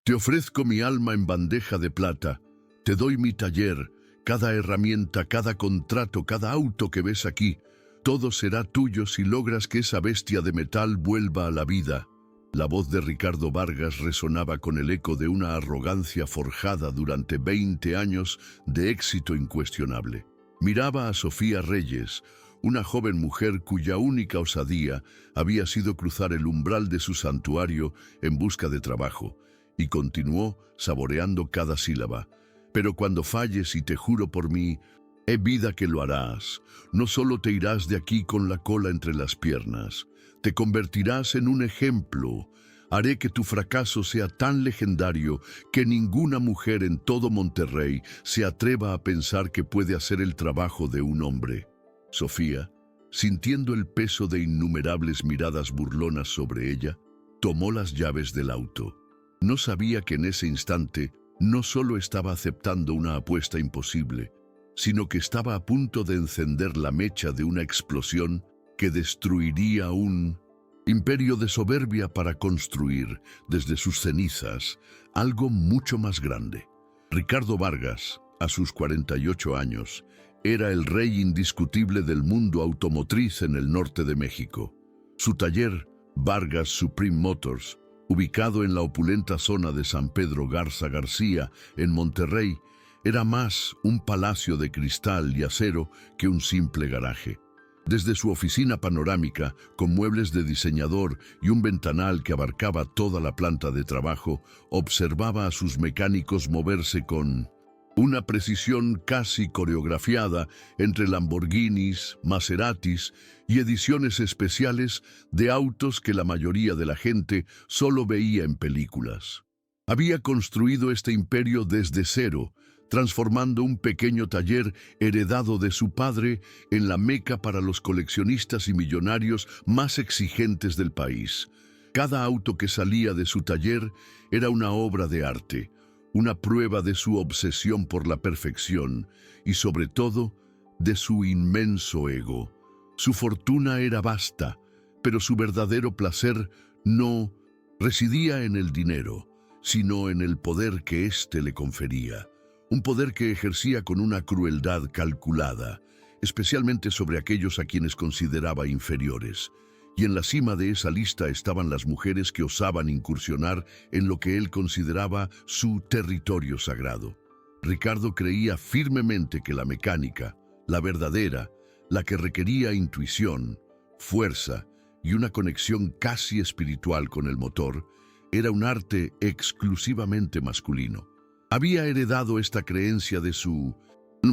Te ofrezco mi alma en bandeja de plata, te doy mi taller, cada herramienta, cada contrato, cada auto que ves aquí, todo será tuyo si logras que esa bestia de metal vuelva a la vida. La voz de Ricardo Vargas resonaba con el eco de una arrogancia forjada durante 20 años de éxito incuestionable. Miraba a Sofía Reyes, una joven mujer cuya única osadía había sido cruzar el umbral de su santuario en busca de trabajo, y continuó saboreando cada sílaba. Pero cuando falles, y te juro por mí, he vida que lo harás, no solo te irás de aquí con la cola entre las piernas, te convertirás en un ejemplo. Haré que tu fracaso sea tan legendario que ninguna mujer en todo Monterrey se atreva a pensar que puede hacer el trabajo de un hombre. Sofía, sintiendo el peso de innumerables miradas burlonas sobre ella, tomó las llaves del auto. No sabía que en ese instante no solo estaba aceptando una apuesta imposible, sino que estaba a punto de encender la mecha de una explosión que destruiría un imperio de soberbia para construir, desde sus cenizas, algo mucho más grande. Ricardo Vargas, a sus 48 años, era el rey indiscutible del mundo automotriz en el norte de México. Su taller, Vargas Supreme Motors, ubicado en la opulenta zona de San Pedro Garza García, en Monterrey, era más un palacio de cristal y acero que un simple garaje. Desde su oficina panorámica, con muebles de diseñador y un ventanal que abarcaba toda la planta de trabajo, observaba a sus mecánicos moverse con una precisión casi coreografiada entre Lamborghinis, Maseratis y ediciones especiales de autos que la mayoría de la gente solo veía en películas. Había construido este imperio desde cero, transformando un pequeño taller heredado de su padre en la meca para los coleccionistas y millonarios más exigentes del país. Cada auto que salía de su taller era una obra de arte, una prueba de su obsesión por la perfección y, sobre todo, de su inmenso ego. Su fortuna era vasta, pero su verdadero placer no residía en el dinero, sino en el poder que éste le confería. Un poder que ejercía con una crueldad calculada, especialmente sobre aquellos a quienes consideraba inferiores. Y en la cima de esa lista estaban las mujeres que osaban incursionar en lo que él consideraba su territorio sagrado. Ricardo creía firmemente que la mecánica, la verdadera, la que requería intuición, fuerza y una conexión casi espiritual con el motor, era un arte exclusivamente masculino. Había heredado esta creencia de su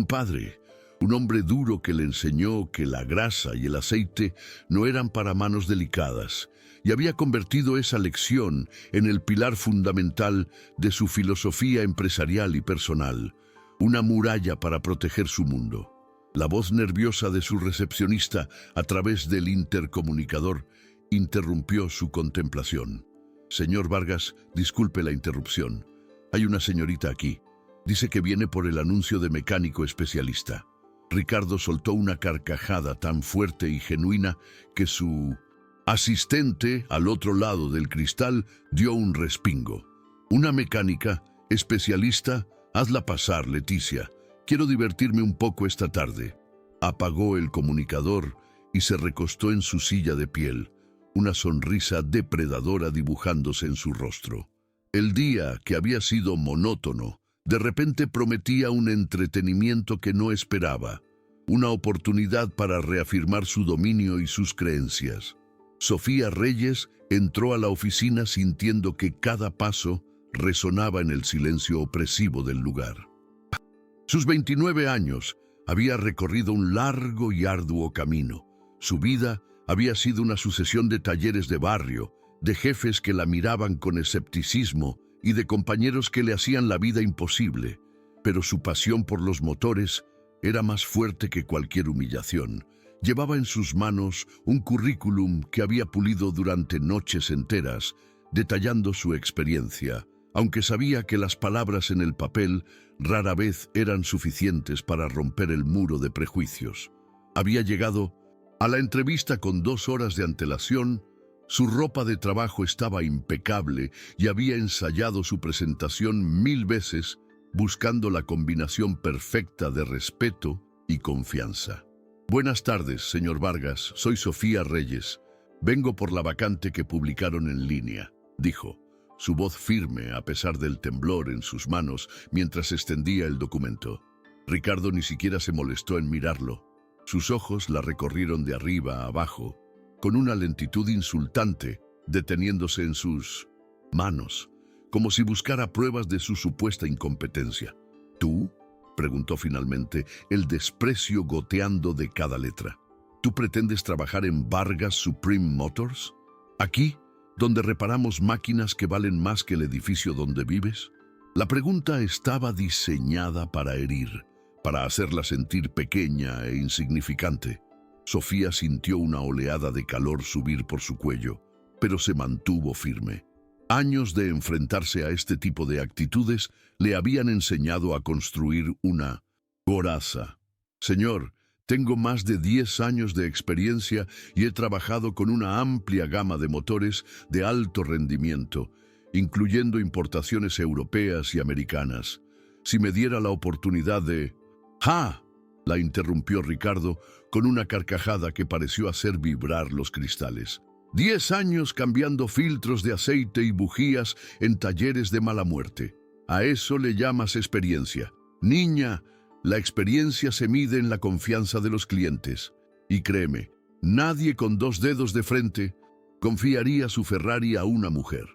padre, un hombre duro que le enseñó que la grasa y el aceite no eran para manos delicadas, y había convertido esa lección en el pilar fundamental de su filosofía empresarial y personal, una muralla para proteger su mundo. La voz nerviosa de su recepcionista a través del intercomunicador interrumpió su contemplación. Señor Vargas, disculpe la interrupción. Hay una señorita aquí. Dice que viene por el anuncio de mecánico especialista. Ricardo soltó una carcajada tan fuerte y genuina que su asistente, al otro lado del cristal, dio un respingo. Una mecánica especialista, hazla pasar, Leticia. Quiero divertirme un poco esta tarde. Apagó el comunicador y se recostó en su silla de piel, una sonrisa depredadora dibujándose en su rostro. El día, que había sido monótono, de repente prometía un entretenimiento que no esperaba, una oportunidad para reafirmar su dominio y sus creencias. Sofía Reyes entró a la oficina sintiendo que cada paso resonaba en el silencio opresivo del lugar. Sus 29 años había recorrido un largo y arduo camino. Su vida había sido una sucesión de talleres de barrio, de jefes que la miraban con escepticismo y de compañeros que le hacían la vida imposible, pero su pasión por los motores era más fuerte que cualquier humillación. Llevaba en sus manos un currículum que había pulido durante noches enteras, detallando su experiencia, aunque sabía que las palabras en el papel rara vez eran suficientes para romper el muro de prejuicios. Había llegado a la entrevista con 2 horas de antelación, Su ropa de trabajo estaba impecable y había ensayado su presentación 1000 veces, buscando la combinación perfecta de respeto y confianza. Buenas tardes, señor Vargas. Soy Sofía Reyes. Vengo por la vacante que publicaron en línea, dijo, su voz firme a pesar del temblor en sus manos mientras extendía el documento. Ricardo ni siquiera se molestó en mirarlo. Sus ojos la recorrieron de arriba a abajo, con una lentitud insultante, deteniéndose en sus manos, como si buscara pruebas de su supuesta incompetencia. ¿Tú?, preguntó finalmente, el desprecio goteando de cada letra. ¿Tú pretendes trabajar en Vargas Supreme Motors? ¿Aquí, donde reparamos máquinas que valen más que el edificio donde vives? La pregunta estaba diseñada para herir, para hacerla sentir pequeña e insignificante. Sofía sintió una oleada de calor subir por su cuello, pero se mantuvo firme. Años de enfrentarse a este tipo de actitudes le habían enseñado a construir una coraza. Señor, tengo más de 10 años de experiencia y he trabajado con una amplia gama de motores de alto rendimiento, incluyendo importaciones europeas y americanas. Si me diera la oportunidad de... ¡Ja!, la interrumpió Ricardo con una carcajada que pareció hacer vibrar los cristales. 10 años cambiando filtros de aceite y bujías en talleres de mala muerte. ¿A eso le llamas experiencia? Niña, la experiencia se mide en la confianza de los clientes. Y créeme, nadie con 2 dedos de frente confiaría su Ferrari a una mujer.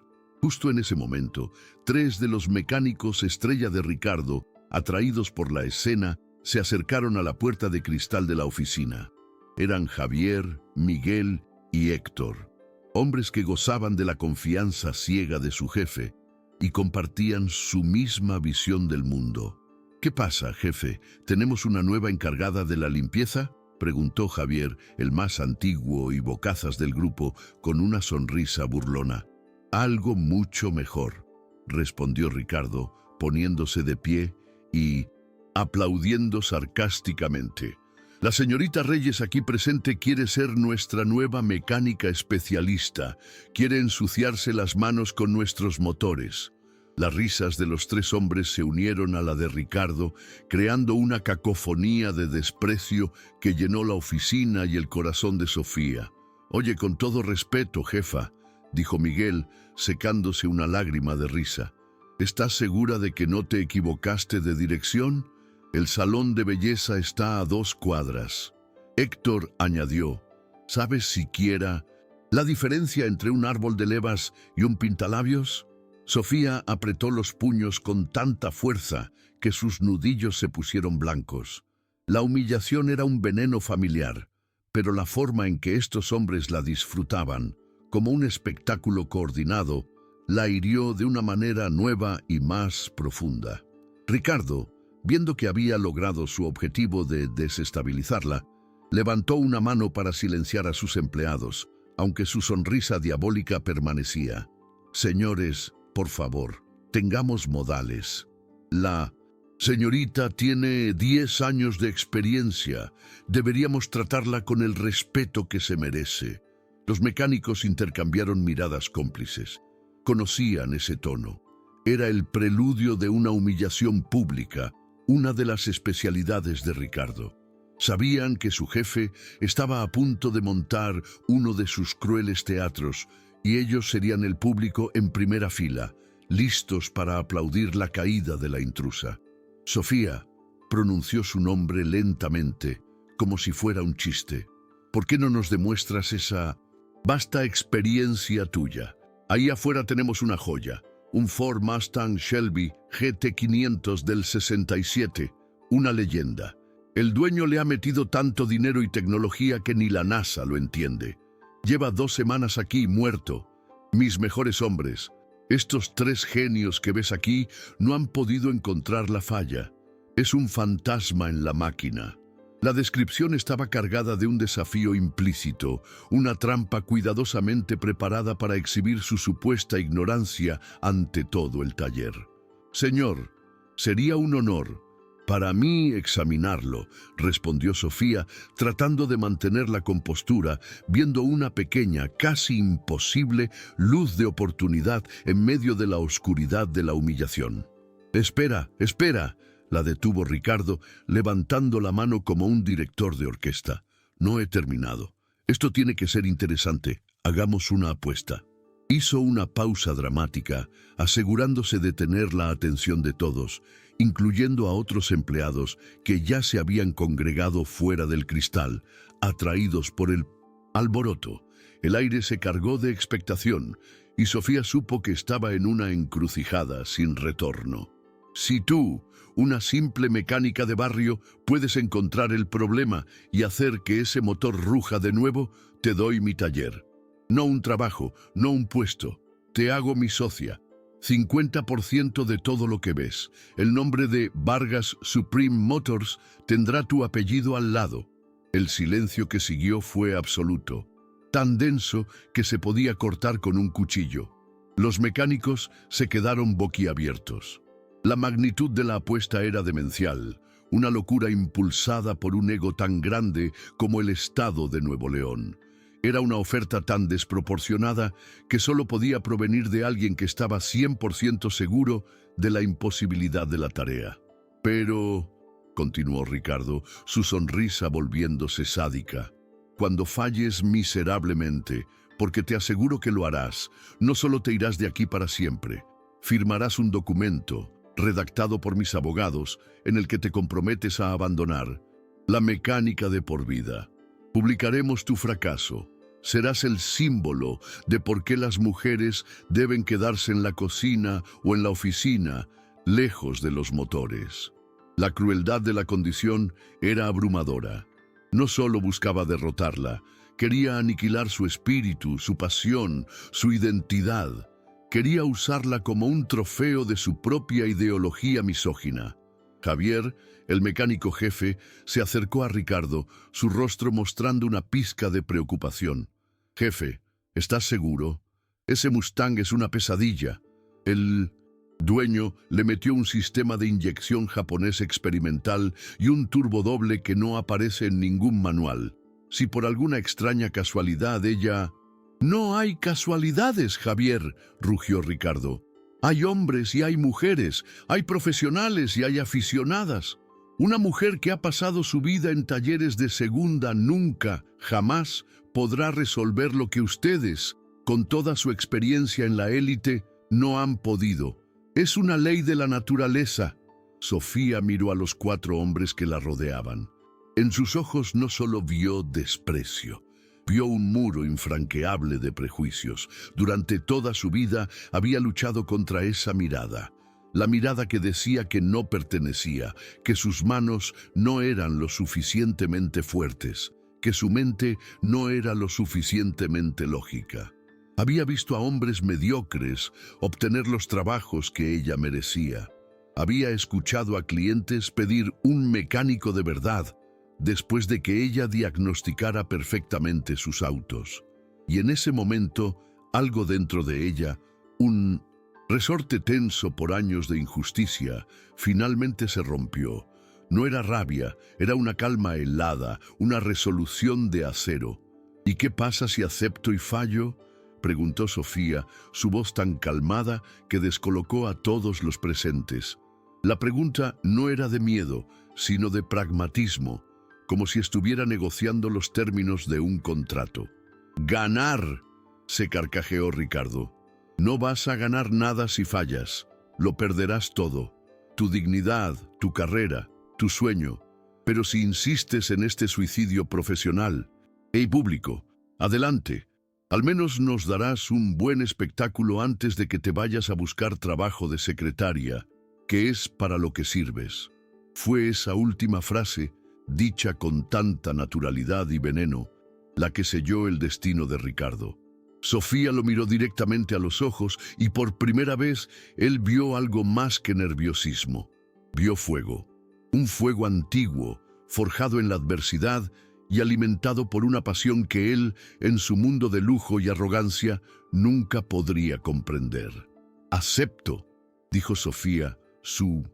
Justo en ese momento, 3 de los mecánicos estrella de Ricardo, atraídos por la escena, se acercaron a la puerta de cristal de la oficina. Eran Javier, Miguel y Héctor, hombres que gozaban de la confianza ciega de su jefe y compartían su misma visión del mundo. ¿Qué pasa, jefe? ¿Tenemos una nueva encargada de la limpieza?, preguntó Javier, el más antiguo y bocazas del grupo, con una sonrisa burlona. Algo mucho mejor, respondió Ricardo, poniéndose de pie y aplaudiendo sarcásticamente. La señorita Reyes aquí presente quiere ser nuestra nueva mecánica especialista. Quiere ensuciarse las manos con nuestros motores. Las risas de los 3 hombres se unieron a la de Ricardo, creando una cacofonía de desprecio que llenó la oficina y el corazón de Sofía. Oye, con todo respeto, jefa, dijo Miguel, secándose una lágrima de risa. ¿Estás segura de que no te equivocaste de dirección? El salón de belleza está a 2 cuadras. Héctor añadió, ¿sabes siquiera la diferencia entre un árbol de levas y un pintalabios? Sofía apretó los puños con tanta fuerza que sus nudillos se pusieron blancos. La humillación era un veneno familiar, pero la forma en que estos hombres la disfrutaban, como un espectáculo coordinado, la hirió de una manera nueva y más profunda. Ricardo, viendo que había logrado su objetivo de desestabilizarla, levantó una mano para silenciar a sus empleados, aunque su sonrisa diabólica permanecía. Señores, por favor, tengamos modales. La señorita tiene 10 años de experiencia. Deberíamos tratarla con el respeto que se merece. Los mecánicos intercambiaron miradas cómplices. Conocían ese tono. Era el preludio de una humillación pública, una de las especialidades de Ricardo. Sabían que su jefe estaba a punto de montar uno de sus crueles teatros y ellos serían el público en primera fila, listos para aplaudir la caída de la intrusa. Sofía pronunció su nombre lentamente, como si fuera un chiste. ¿Por qué no nos demuestras esa vasta experiencia tuya? Ahí afuera tenemos una joya. Un Ford Mustang Shelby GT500 del 67, una leyenda. El dueño le ha metido tanto dinero y tecnología que ni la NASA lo entiende. Lleva 2 semanas aquí muerto. Mis mejores hombres, estos 3 genios que ves aquí, no han podido encontrar la falla. Es un fantasma en la máquina. La descripción estaba cargada de un desafío implícito, una trampa cuidadosamente preparada para exhibir su supuesta ignorancia ante todo el taller. Señor, sería un honor, Para mí examinarlo, respondió Sofía, tratando de mantener la compostura, viendo una pequeña, casi imposible, luz de oportunidad en medio de la oscuridad de la humillación. «Espera, espera», la detuvo Ricardo, levantando la mano como un director de orquesta. «No he terminado. Esto tiene que ser interesante. Hagamos una apuesta». Hizo una pausa dramática, asegurándose de tener la atención de todos, incluyendo a otros empleados que ya se habían congregado fuera del cristal, atraídos por el alboroto. El aire se cargó de expectación, y Sofía supo que estaba en una encrucijada sin retorno. Si tú, una simple mecánica de barrio, puedes encontrar el problema y hacer que ese motor ruja de nuevo, te doy mi taller. No un trabajo, no un puesto. Te hago mi socia. 50% de todo lo que ves. El nombre de Vargas Supreme Motors tendrá tu apellido al lado. El silencio que siguió fue absoluto, tan denso que se podía cortar con un cuchillo. Los mecánicos se quedaron boquiabiertos. La magnitud de la apuesta era demencial, una locura impulsada por un ego tan grande como el Estado de Nuevo León. Era una oferta tan desproporcionada que solo podía provenir de alguien que estaba 100% seguro de la imposibilidad de la tarea. «Pero», continuó Ricardo, su sonrisa volviéndose sádica, «cuando falles miserablemente, porque te aseguro que lo harás, no solo te irás de aquí para siempre, firmarás un documento, redactado por mis abogados, en el que te comprometes a abandonar la mecánica de por vida. Publicaremos tu fracaso. Serás el símbolo de por qué las mujeres deben quedarse en la cocina o en la oficina, lejos de los motores». La crueldad de la condición era abrumadora. No solo buscaba derrotarla, quería aniquilar su espíritu, su pasión, su identidad. Quería usarla como un trofeo de su propia ideología misógina. Javier, el mecánico jefe, se acercó a Ricardo, su rostro mostrando una pizca de preocupación. «Jefe, ¿estás seguro? Ese Mustang es una pesadilla». El dueño le metió un sistema de inyección japonés experimental y un turbo doble que no aparece en ningún manual. Si por alguna extraña casualidad ella... «No hay casualidades, Javier», rugió Ricardo. «Hay hombres y hay mujeres, hay profesionales y hay aficionadas. Una mujer que ha pasado su vida en talleres de segunda nunca, jamás, podrá resolver lo que ustedes, con toda su experiencia en la élite, no han podido. Es una ley de la naturaleza». Sofía miró a los 4 hombres que la rodeaban. En sus ojos no solo vio desprecio, vio un muro infranqueable de prejuicios. Durante toda su vida había luchado contra esa mirada. La mirada que decía que no pertenecía, que sus manos no eran lo suficientemente fuertes, que su mente no era lo suficientemente lógica. Había visto a hombres mediocres obtener los trabajos que ella merecía. Había escuchado a clientes pedir un mecánico de verdad, después de que ella diagnosticara perfectamente sus autos. Y en ese momento, algo dentro de ella, un resorte tenso por años de injusticia, finalmente se rompió. No era rabia, era una calma helada, una resolución de acero. «¿Y qué pasa si acepto y fallo?», preguntó Sofía, su voz tan calmada que descolocó a todos los presentes. La pregunta no era de miedo, sino de pragmatismo, como si estuviera negociando los términos de un contrato. «¡Ganar!», se carcajeó Ricardo. «No vas a ganar nada si fallas. Lo perderás todo. Tu dignidad, tu carrera, tu sueño. Pero si insistes en este suicidio profesional, ¡hey público! Adelante. Al menos nos darás un buen espectáculo antes de que te vayas a buscar trabajo de secretaria, que es para lo que sirves». Fue esa última frase, dicha con tanta naturalidad y veneno, la que selló el destino de Ricardo. Sofía lo miró directamente a los ojos y por primera vez él vio algo más que nerviosismo. Vio fuego, un fuego antiguo, forjado en la adversidad y alimentado por una pasión que él, en su mundo de lujo y arrogancia, nunca podría comprender. «Acepto», dijo Sofía, su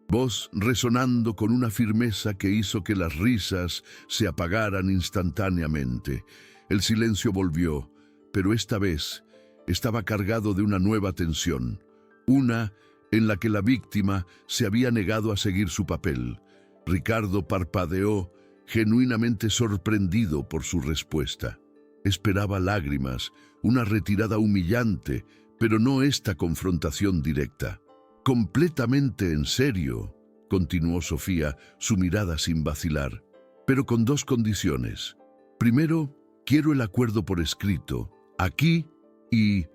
voz resonando con una firmeza que hizo que las risas se apagaran instantáneamente. El silencio volvió, pero esta vez estaba cargado de una nueva tensión, una en la que la víctima se había negado a seguir su papel. Ricardo parpadeó, genuinamente sorprendido por su respuesta. Esperaba lágrimas, una retirada humillante, pero no esta confrontación directa. «Completamente en serio», continuó Sofía, su mirada sin vacilar, «pero con dos condiciones. Primero, quiero el acuerdo por escrito, aquí y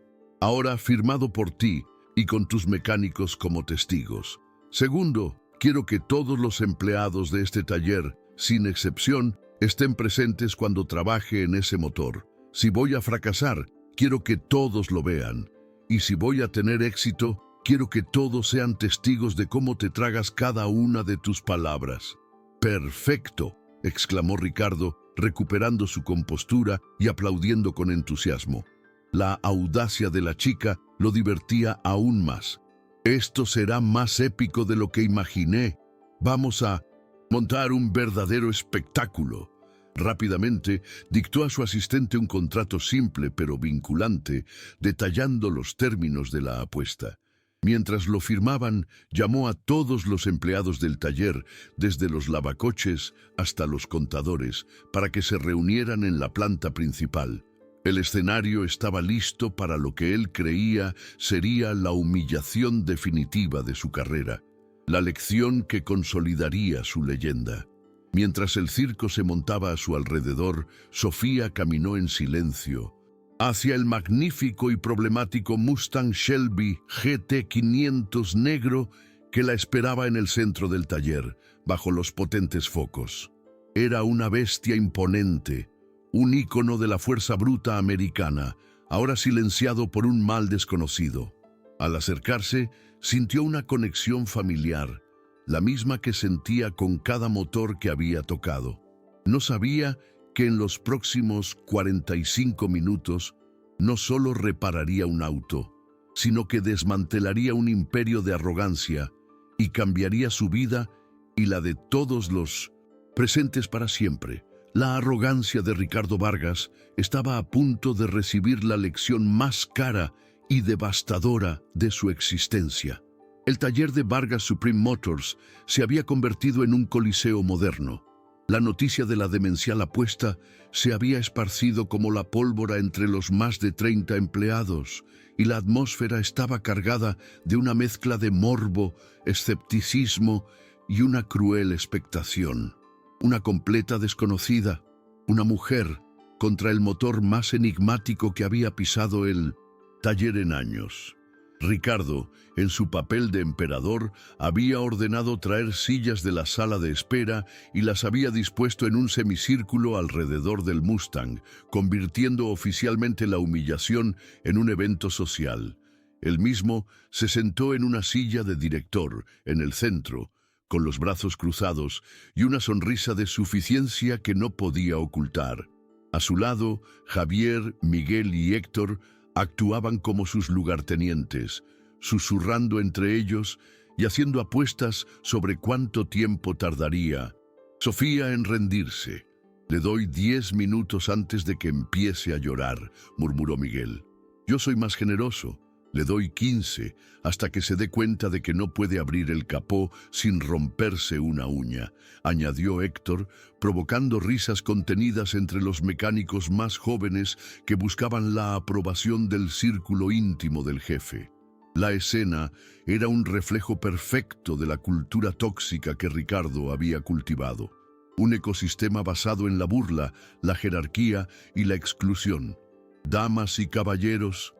ahora firmado por ti y con tus mecánicos como testigos. Segundo, quiero que todos los empleados de este taller, sin excepción, estén presentes cuando trabaje en ese motor. Si voy a fracasar, quiero que todos lo vean. Y si voy a tener éxito, quiero que todos sean testigos de cómo te tragas cada una de tus palabras». «Perfecto», exclamó Ricardo, recuperando su compostura y aplaudiendo con entusiasmo. La audacia de la chica lo divertía aún más. «Esto será más épico de lo que imaginé. Vamos a montar un verdadero espectáculo». Rápidamente dictó a su asistente un contrato simple pero vinculante, detallando los términos de la apuesta. Mientras lo firmaban, llamó a todos los empleados del taller, desde los lavacoches hasta los contadores, para que se reunieran en la planta principal. El escenario estaba listo para lo que él creía sería la humillación definitiva de su carrera, la lección que consolidaría su leyenda. Mientras el circo se montaba a su alrededor, Sofía caminó en silencio hacia el magnífico y problemático Mustang Shelby GT500 negro que la esperaba en el centro del taller, bajo los potentes focos. Era una bestia imponente, un ícono de la fuerza bruta americana, ahora silenciado por un mal desconocido. Al acercarse, sintió una conexión familiar, la misma que sentía con cada motor que había tocado. No sabía que en los próximos 45 minutos no solo repararía un auto, sino que desmantelaría un imperio de arrogancia y cambiaría su vida y la de todos los presentes para siempre. La arrogancia de Ricardo Vargas estaba a punto de recibir la lección más cara y devastadora de su existencia. El taller de Vargas Supreme Motors se había convertido en un coliseo moderno. La noticia de la demencial apuesta se había esparcido como la pólvora entre los más de 30 empleados, y la atmósfera estaba cargada de una mezcla de morbo, escepticismo y una cruel expectación. Una completa desconocida, una mujer, contra el motor más enigmático que había pisado el taller en años. Ricardo, en su papel de emperador, había ordenado traer sillas de la sala de espera y las había dispuesto en un semicírculo alrededor del Mustang, convirtiendo oficialmente la humillación en un evento social. Él mismo se sentó en una silla de director, en el centro, con los brazos cruzados y una sonrisa de suficiencia que no podía ocultar. A su lado, Javier, Miguel y Héctor actuaban como sus lugartenientes, susurrando entre ellos y haciendo apuestas sobre cuánto tiempo tardaría Sofía en rendirse. «Le doy 10 minutos antes de que empiece a llorar», murmuró Miguel. «Yo soy más generoso. Le doy 15 hasta que se dé cuenta de que no puede abrir el capó sin romperse una uña», añadió Héctor, provocando risas contenidas entre los mecánicos más jóvenes que buscaban la aprobación del círculo íntimo del jefe. La escena era un reflejo perfecto de la cultura tóxica que Ricardo había cultivado. Un ecosistema basado en la burla, la jerarquía y la exclusión. «Damas y caballeros»,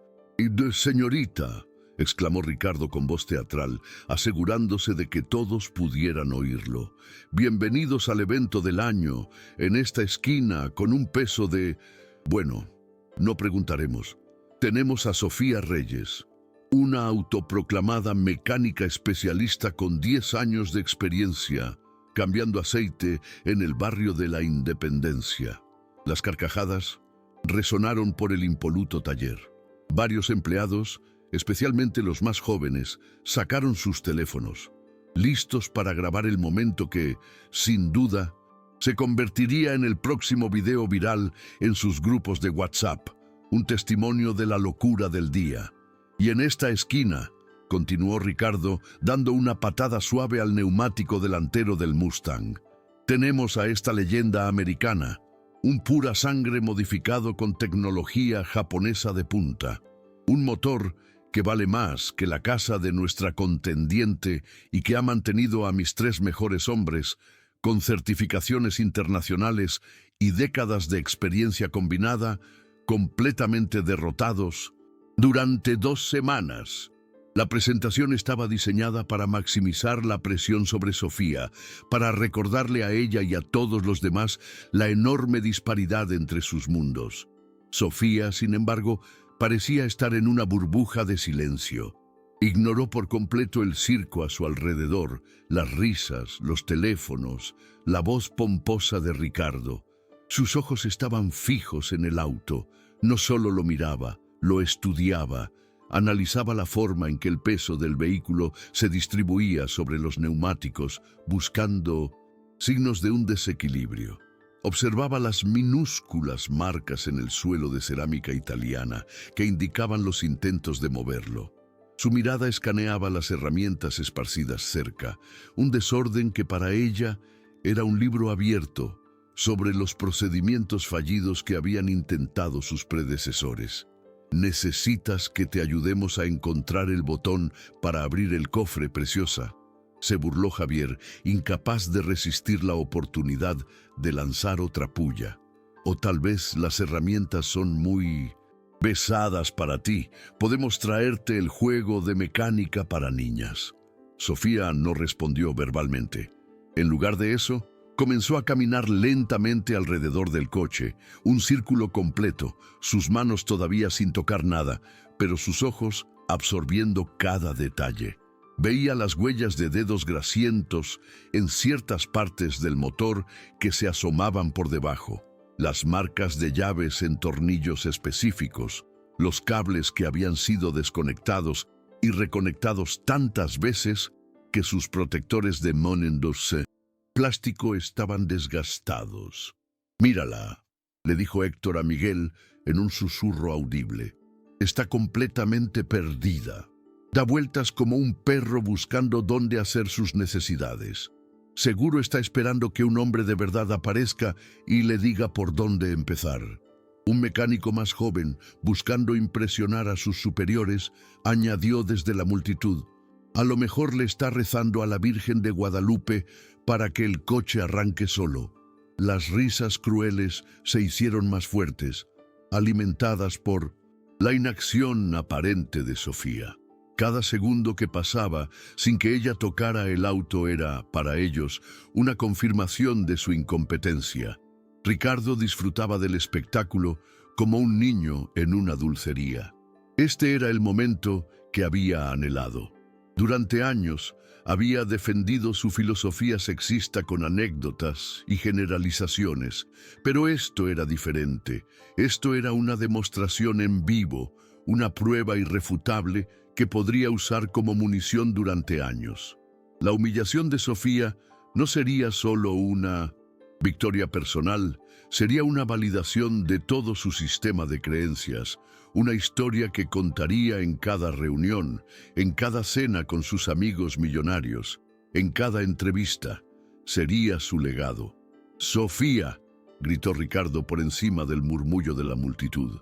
«Señorita», exclamó Ricardo con voz teatral, asegurándose de que todos pudieran oírlo. «Bienvenidos al evento del año, en esta esquina, con un peso de... Bueno, no preguntaremos. Tenemos a Sofía Reyes, una autoproclamada mecánica especialista con 10 años de experiencia, cambiando aceite en el barrio de la Independencia». Las carcajadas resonaron por el impoluto taller. Varios empleados, especialmente los más jóvenes, sacaron sus teléfonos. listos para grabar el momento que, sin duda, se convertiría en el próximo video viral en sus grupos de WhatsApp, un testimonio de la locura del día. Y en esta esquina, continuó Ricardo, dando una patada suave al neumático delantero del Mustang, tenemos a esta leyenda americana, un pura sangre modificado con tecnología japonesa de punta, un motor que vale más que la casa de nuestra contendiente y que ha mantenido a mis 3 mejores hombres, con certificaciones internacionales y décadas de experiencia combinada, completamente derrotados durante 2 semanas. La presentación estaba diseñada para maximizar la presión sobre Sofía, para recordarle a ella y a todos los demás la enorme disparidad entre sus mundos. Sofía, sin embargo, parecía estar en una burbuja de silencio. Ignoró por completo el circo a su alrededor, las risas, los teléfonos, la voz pomposa de Ricardo. Sus ojos estaban fijos en el auto. No solo lo miraba, lo estudiaba. Analizaba la forma en que el peso del vehículo se distribuía sobre los neumáticos, buscando signos de un desequilibrio. Observaba las minúsculas marcas en el suelo de cerámica italiana que indicaban los intentos de moverlo. Su mirada escaneaba las herramientas esparcidas cerca, un desorden que para ella era un libro abierto sobre los procedimientos fallidos que habían intentado sus predecesores. «Necesitas que te ayudemos a encontrar el botón para abrir el cofre, preciosa», se burló Javier, incapaz de resistir la oportunidad de lanzar otra puya. «O tal vez las herramientas son muy pesadas para ti. Podemos traerte el juego de mecánica para niñas». Sofía no respondió verbalmente. En lugar de eso, comenzó a caminar lentamente alrededor del coche, un círculo completo, sus manos todavía sin tocar nada, pero sus ojos absorbiendo cada detalle. Veía las huellas de dedos grasientos en ciertas partes del motor que se asomaban por debajo, las marcas de llaves en tornillos específicos, los cables que habían sido desconectados y reconectados tantas veces que sus protectores de monendos plástico estaban desgastados. «Mírala», le dijo Héctor a Miguel en un susurro audible. «Está completamente perdida. Da vueltas como un perro buscando dónde hacer sus necesidades. Seguro está esperando que un hombre de verdad aparezca y le diga por dónde empezar». Un mecánico más joven, buscando impresionar a sus superiores, añadió desde la multitud: «A lo mejor le está rezando a la Virgen de Guadalupe para que el coche arranque solo». Las risas crueles se hicieron más fuertes, alimentadas por la inacción aparente de Sofía. Cada segundo que pasaba sin que ella tocara el auto era, para ellos, una confirmación de su incompetencia. Ricardo disfrutaba del espectáculo como un niño en una dulcería. Este era el momento que había anhelado. Durante años había defendido su filosofía sexista con anécdotas y generalizaciones, pero esto era diferente. Esto era una demostración en vivo, una prueba irrefutable que podría usar como munición durante años. La humillación de Sofía no sería solo una victoria personal, sería una validación de todo su sistema de creencias, una historia que contaría en cada reunión, en cada cena con sus amigos millonarios, en cada entrevista. Sería su legado. «Sofía», gritó Ricardo por encima del murmullo de la multitud.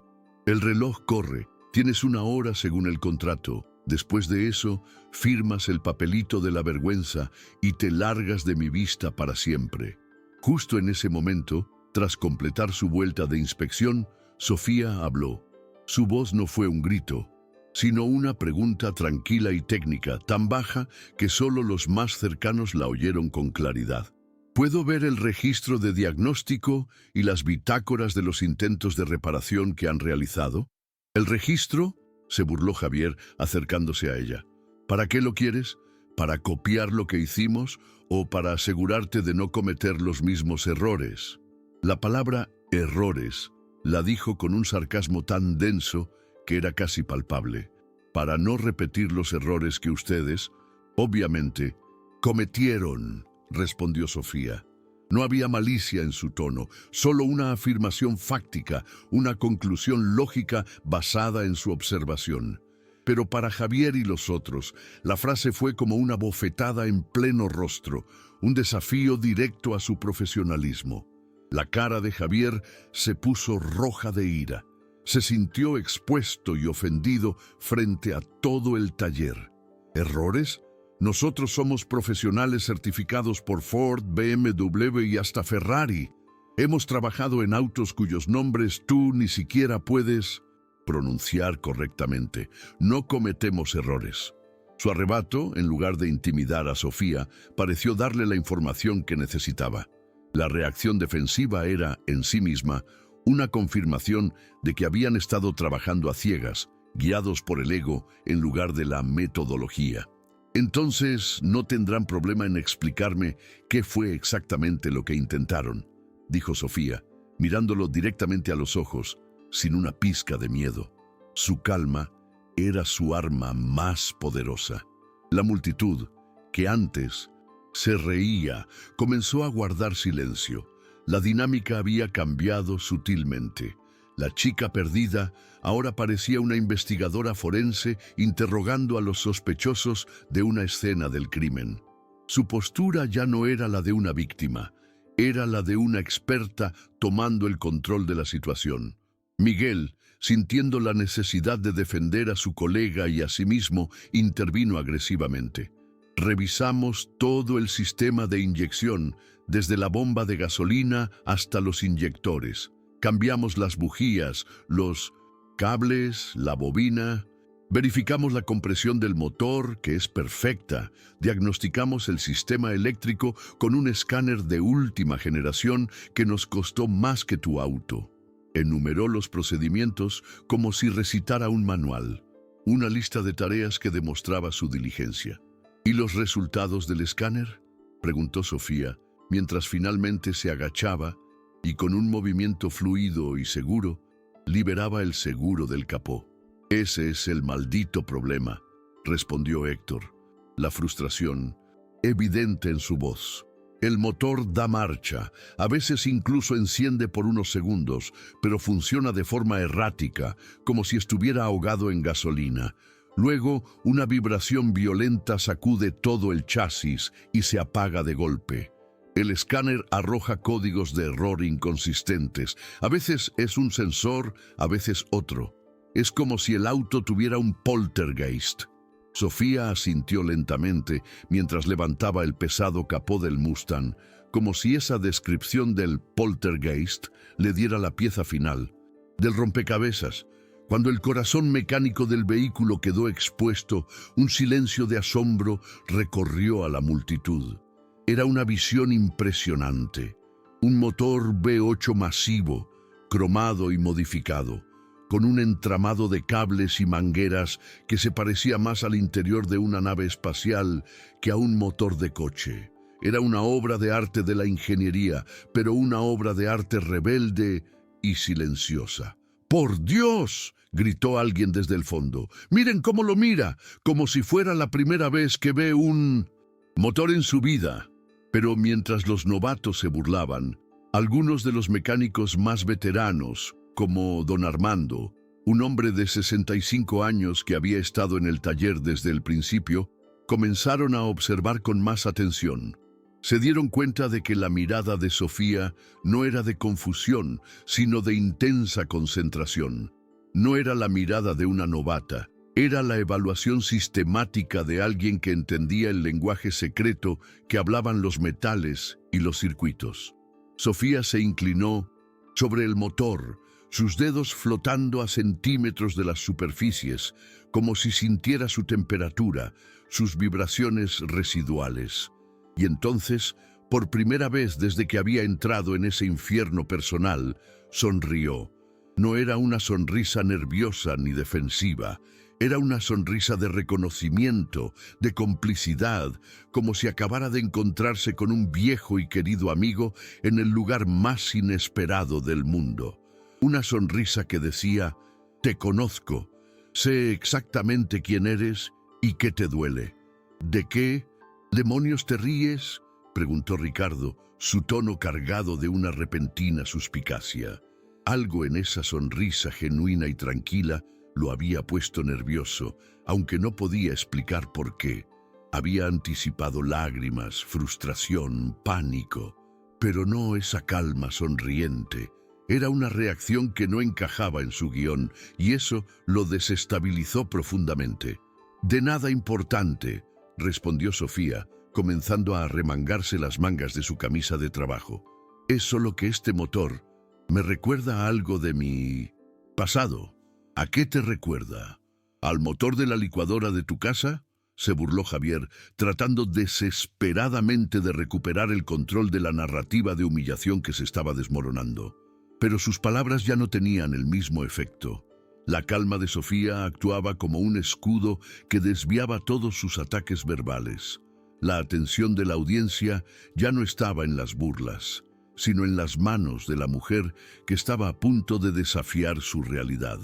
«El reloj corre. Tienes 1 hora según el contrato. Después de eso, firmas el papelito de la vergüenza y te largas de mi vista para siempre». Justo en ese momento, tras completar su vuelta de inspección, Sofía habló. Su voz no fue un grito, sino una pregunta tranquila y técnica, tan baja que solo los más cercanos la oyeron con claridad. «¿Puedo ver el registro de diagnóstico y las bitácoras de los intentos de reparación que han realizado?» «¿El registro?», se burló Javier, acercándose a ella. «¿Para qué lo quieres? ¿Para copiar lo que hicimos o para asegurarte de no cometer los mismos errores?» La palabra «errores» la dijo con un sarcasmo tan denso que era casi palpable. «Para no repetir los errores que ustedes, obviamente, Cometieron, respondió Sofía. No había malicia en su tono, solo una afirmación fáctica, una conclusión lógica basada en su observación. Pero para Javier y los otros, la frase fue como una bofetada en pleno rostro, un desafío directo a su profesionalismo. La cara de Javier se puso roja de ira. Se sintió expuesto y ofendido frente a todo el taller. ¿Errores? Nosotros somos profesionales certificados por Ford, BMW y hasta Ferrari. Hemos trabajado en autos cuyos nombres tú ni siquiera puedes pronunciar correctamente. No cometemos errores. Su arrebato, en lugar de intimidar a Sofía, pareció darle la información que necesitaba. La reacción defensiva era, en sí misma, una confirmación de que habían estado trabajando a ciegas, guiados por el ego en lugar de la metodología. Entonces no tendrán problema en explicarme qué fue exactamente lo que intentaron, dijo Sofía, mirándolo directamente a los ojos, sin una pizca de miedo. Su calma era su arma más poderosa. La multitud, que antes se reía, comenzó a guardar silencio. La dinámica había cambiado sutilmente. La chica perdida ahora parecía una investigadora forense interrogando a los sospechosos de una escena del crimen. Su postura ya no era la de una víctima, era la de una experta tomando el control de la situación. Miguel, sintiendo la necesidad de defender a su colega y a sí mismo, intervino agresivamente. Revisamos todo el sistema de inyección, desde la bomba de gasolina hasta los inyectores. Cambiamos las bujías, los cables, la bobina. Verificamos la compresión del motor, que es perfecta. Diagnosticamos el sistema eléctrico con un escáner de última generación que nos costó más que tu auto. Enumeró los procedimientos como si recitara un manual, una lista de tareas que demostraba su diligencia. ¿Y los resultados del escáner?, preguntó Sofía, mientras finalmente se agachaba y con un movimiento fluido y seguro, liberaba el seguro del capó. Ese es el maldito problema, respondió Héctor, la frustración evidente en su voz. El motor da marcha, a veces incluso enciende por unos segundos, pero funciona de forma errática, como si estuviera ahogado en gasolina. Luego, una vibración violenta sacude todo el chasis y se apaga de golpe. El escáner arroja códigos de error inconsistentes. A veces es un sensor, a veces otro. Es como si el auto tuviera un poltergeist. Sofía asintió lentamente mientras levantaba el pesado capó del Mustang, como si esa descripción del poltergeist le diera la pieza final, del rompecabezas. Cuando el corazón mecánico del vehículo quedó expuesto, un silencio de asombro recorrió a la multitud. Era una visión impresionante. Un motor V8 masivo, cromado y modificado, con un entramado de cables y mangueras que se parecía más al interior de una nave espacial que a un motor de coche. Era una obra de arte de la ingeniería, pero una obra de arte rebelde y silenciosa. ¡Por Dios!, gritó alguien desde el fondo. ¡Miren cómo lo mira! Como si fuera la primera vez que ve un motor en su vida. Pero mientras los novatos se burlaban, algunos de los mecánicos más veteranos, como don Armando, un hombre de 65 años que había estado en el taller desde el principio, comenzaron a observar con más atención. Se dieron cuenta de que la mirada de Sofía no era de confusión, sino de intensa concentración. No era la mirada de una novata, era la evaluación sistemática de alguien que entendía el lenguaje secreto que hablaban los metales y los circuitos. Sofía se inclinó sobre el motor, sus dedos flotando a centímetros de las superficies, como si sintiera su temperatura, sus vibraciones residuales. Y entonces, por primera vez desde que había entrado en ese infierno personal, sonrió. No era una sonrisa nerviosa ni defensiva, era una sonrisa de reconocimiento, de complicidad, como si acabara de encontrarse con un viejo y querido amigo en el lugar más inesperado del mundo. Una sonrisa que decía: te conozco, sé exactamente quién eres y qué te duele. ¿De qué? ¿Demonios te ríes?, preguntó Ricardo, su tono cargado de una repentina suspicacia. Algo en esa sonrisa genuina y tranquila lo había puesto nervioso, aunque no podía explicar por qué. Había anticipado lágrimas, frustración, pánico, pero no esa calma sonriente. Era una reacción que no encajaba en su guión, y eso lo desestabilizó profundamente. «De nada importante», respondió Sofía, comenzando a arremangarse las mangas de su camisa de trabajo. «Es solo que este motor me recuerda a algo de mi pasado». «¿A qué te recuerda? ¿Al motor de la licuadora de tu casa?», se burló Javier, tratando desesperadamente de recuperar el control de la narrativa de humillación que se estaba desmoronando. Pero sus palabras ya no tenían el mismo efecto. La calma de Sofía actuaba como un escudo que desviaba todos sus ataques verbales. La atención de la audiencia ya no estaba en las burlas, sino en las manos de la mujer que estaba a punto de desafiar su realidad.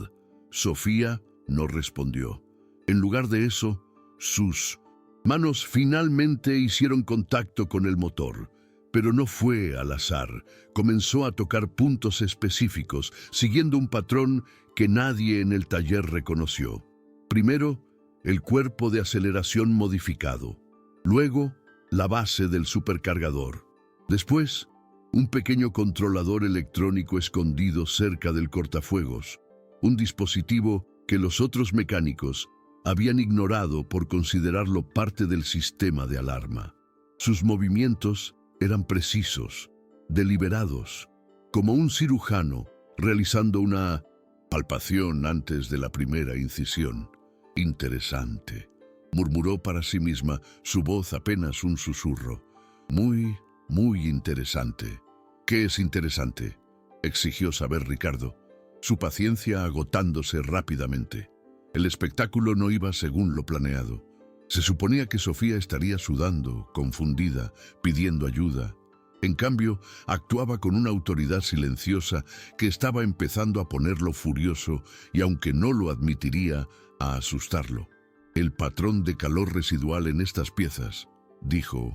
Sofía no respondió. En lugar de eso, sus manos finalmente hicieron contacto con el motor, pero no fue al azar. Comenzó a tocar puntos específicos, siguiendo un patrón que nadie en el taller reconoció. Primero, el cuerpo de aceleración modificado. Luego, la base del supercargador. Después, un pequeño controlador electrónico escondido cerca del cortafuegos. Un dispositivo que los otros mecánicos habían ignorado por considerarlo parte del sistema de alarma. Sus movimientos eran precisos, deliberados, como un cirujano realizando una palpación antes de la primera incisión. «Interesante», murmuró para sí misma, su voz apenas un susurro. «Muy, muy interesante». «¿Qué es interesante?», exigió saber Ricardo, su paciencia agotándose rápidamente. El espectáculo no iba según lo planeado. Se suponía que Sofía estaría sudando, confundida, pidiendo ayuda. En cambio, actuaba con una autoridad silenciosa que estaba empezando a ponerlo furioso y, aunque no lo admitiría, a asustarlo. «El patrón de calor residual en estas piezas», dijo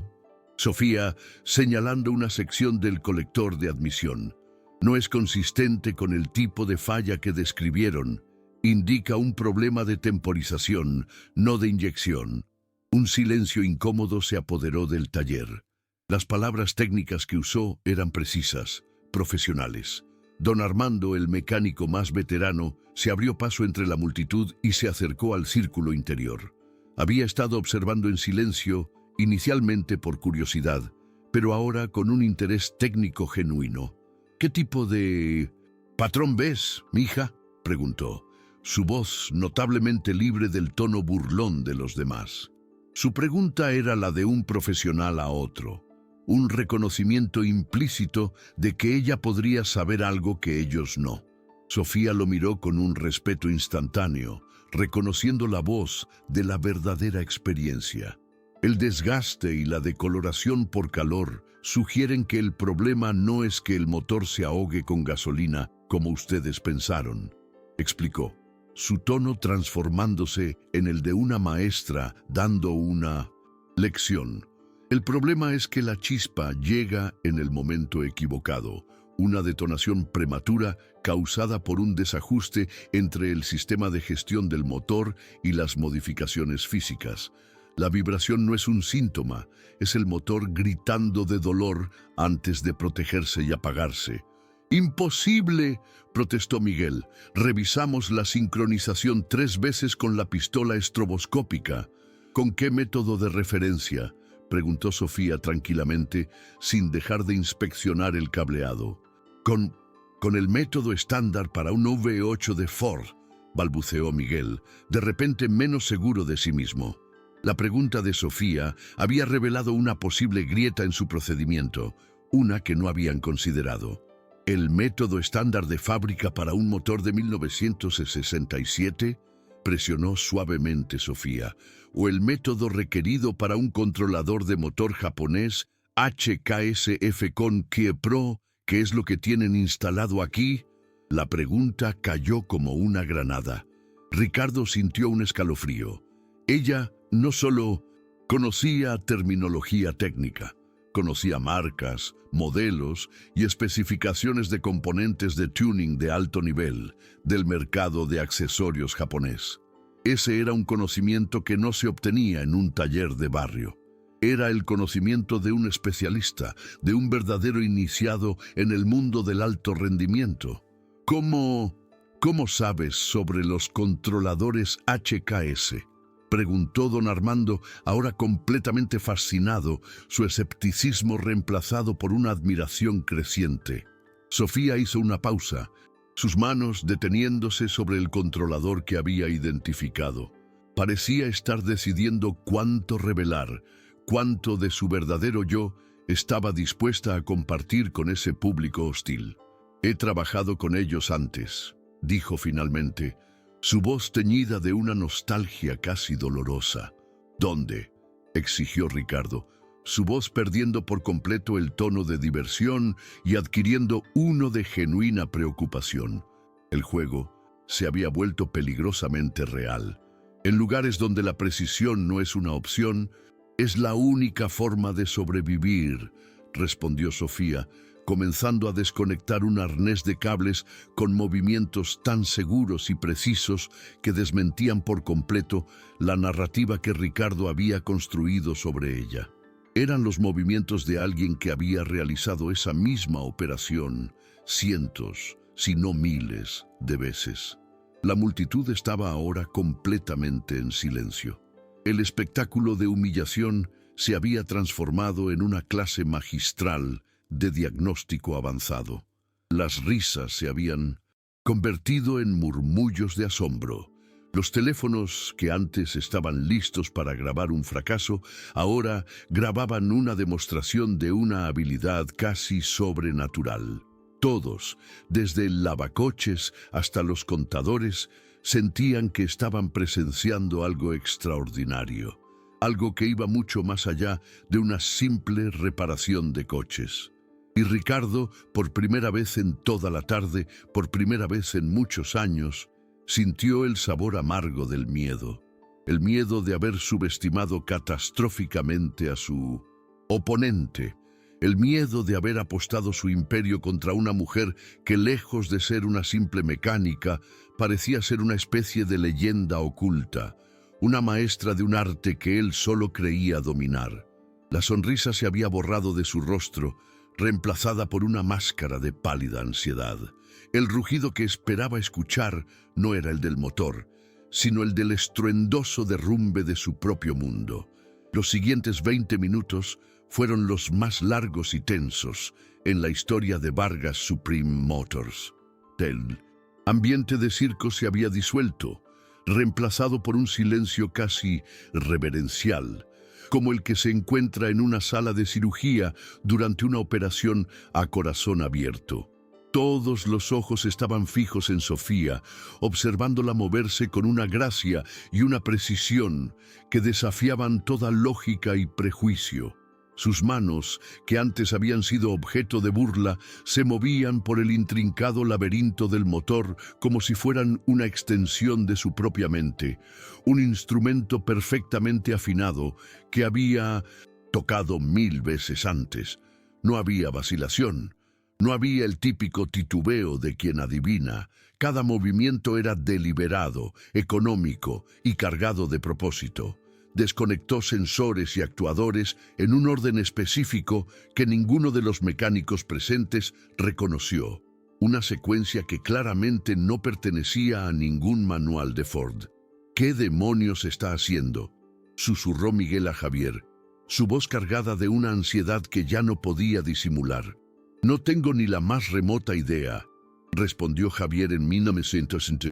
Sofía, señalando una sección del colector de admisión. «No es consistente con el tipo de falla que describieron. Indica un problema de temporización, no de inyección». Un silencio incómodo se apoderó del taller. Las palabras técnicas que usó eran precisas, profesionales. Don Armando, el mecánico más veterano, se abrió paso entre la multitud y se acercó al círculo interior. Había estado observando en silencio, inicialmente por curiosidad, pero ahora con un interés técnico genuino. «¿Qué tipo de patrón ves, mija?», preguntó, su voz notablemente libre del tono burlón de los demás. Su pregunta era la de un profesional a otro, un reconocimiento implícito de que ella podría saber algo que ellos no. Sofía lo miró con un respeto instantáneo, reconociendo la voz de la verdadera experiencia. El desgaste y la decoloración por calor sugieren que el problema no es que el motor se ahogue con gasolina, como ustedes pensaron, explicó, su tono transformándose en el de una maestra dando una lección. El problema es que la chispa llega en el momento equivocado, una detonación prematura causada por un desajuste entre el sistema de gestión del motor y las modificaciones físicas. La vibración no es un síntoma, es el motor gritando de dolor antes de protegerse y apagarse. «¡Imposible!», protestó Miguel. «Revisamos la sincronización 3 veces con la pistola estroboscópica». «¿Con qué método de referencia?», preguntó Sofía tranquilamente, sin dejar de inspeccionar el cableado. Con el método estándar para un V8 de Ford», balbuceó Miguel, de repente menos seguro de sí mismo. La pregunta de Sofía había revelado una posible grieta en su procedimiento, una que no habían considerado. «¿El método estándar de fábrica para un motor de 1967?» presionó suavemente Sofía. «¿O el método requerido para un controlador de motor japonés HKSF con Kiepro, que es lo que tienen instalado aquí?» La pregunta cayó como una granada. Ricardo sintió un escalofrío. Ella no solo Conocía terminología técnica, conocía marcas, modelos y especificaciones de componentes de tuning de alto nivel del mercado de accesorios japonés. Ese era un conocimiento que no se obtenía en un taller de barrio. Era el conocimiento de un especialista, de un verdadero iniciado en el mundo del alto rendimiento. ¿Cómo sabes sobre los controladores HKS? Preguntó don Armando, ahora completamente fascinado, su escepticismo reemplazado por una admiración creciente. Sofía hizo una pausa, sus manos deteniéndose sobre el controlador que había identificado. Parecía estar decidiendo cuánto revelar, cuánto de su verdadero yo estaba dispuesta a compartir con ese público hostil. He trabajado con ellos antes, dijo finalmente, su voz teñida de una nostalgia casi dolorosa. ¿Dónde?, exigió Ricardo, su voz perdiendo por completo el tono de diversión y adquiriendo uno de genuina preocupación. El juego se había vuelto peligrosamente real. En lugares donde la precisión no es una opción, es la única forma de sobrevivir, respondió Sofía, comenzando a desconectar un arnés de cables con movimientos tan seguros y precisos que desmentían por completo la narrativa que Ricardo había construido sobre ella. Eran los movimientos de alguien que había realizado esa misma operación cientos, si no miles, de veces. La multitud estaba ahora completamente en silencio. El espectáculo de humillación se había transformado en una clase magistral de diagnóstico avanzado. Las risas se habían convertido en murmullos de asombro. Los teléfonos que antes estaban listos para grabar un fracaso, ahora grababan una demostración de una habilidad casi sobrenatural. Todos, desde el lavacoches hasta los contadores, sentían que estaban presenciando algo extraordinario, algo que iba mucho más allá de una simple reparación de coches. Y Ricardo, por primera vez en toda la tarde, por primera vez en muchos años, sintió el sabor amargo del miedo, el miedo de haber subestimado catastróficamente a su oponente, el miedo de haber apostado su imperio contra una mujer que, lejos de ser una simple mecánica, parecía ser una especie de leyenda oculta, una maestra de un arte que él solo creía dominar. La sonrisa se había borrado de su rostro, reemplazada por una máscara de pálida ansiedad. El rugido que esperaba escuchar no era el del motor, sino el del estruendoso derrumbe de su propio mundo. Los siguientes 20 minutos fueron los más largos y tensos en la historia de Vargas Supreme Motors. El ambiente de circo se había disuelto, reemplazado por un silencio casi reverencial, como el que se encuentra en una sala de cirugía durante una operación a corazón abierto. Todos los ojos estaban fijos en Sofía, observándola moverse con una gracia y una precisión que desafiaban toda lógica y prejuicio. Sus manos, que antes habían sido objeto de burla, se movían por el intrincado laberinto del motor como si fueran una extensión de su propia mente, un instrumento perfectamente afinado que había tocado 1000 veces antes. No había vacilación, no había el típico titubeo de quien adivina. Cada movimiento era deliberado, económico y cargado de propósito. Desconectó sensores y actuadores en un orden específico que ninguno de los mecánicos presentes reconoció. Una secuencia que claramente no pertenecía a ningún manual de Ford. ¿Qué demonios está haciendo?, susurró Miguel a Javier, su voz cargada de una ansiedad que ya no podía disimular. No tengo ni la más remota idea, respondió Javier en 1960,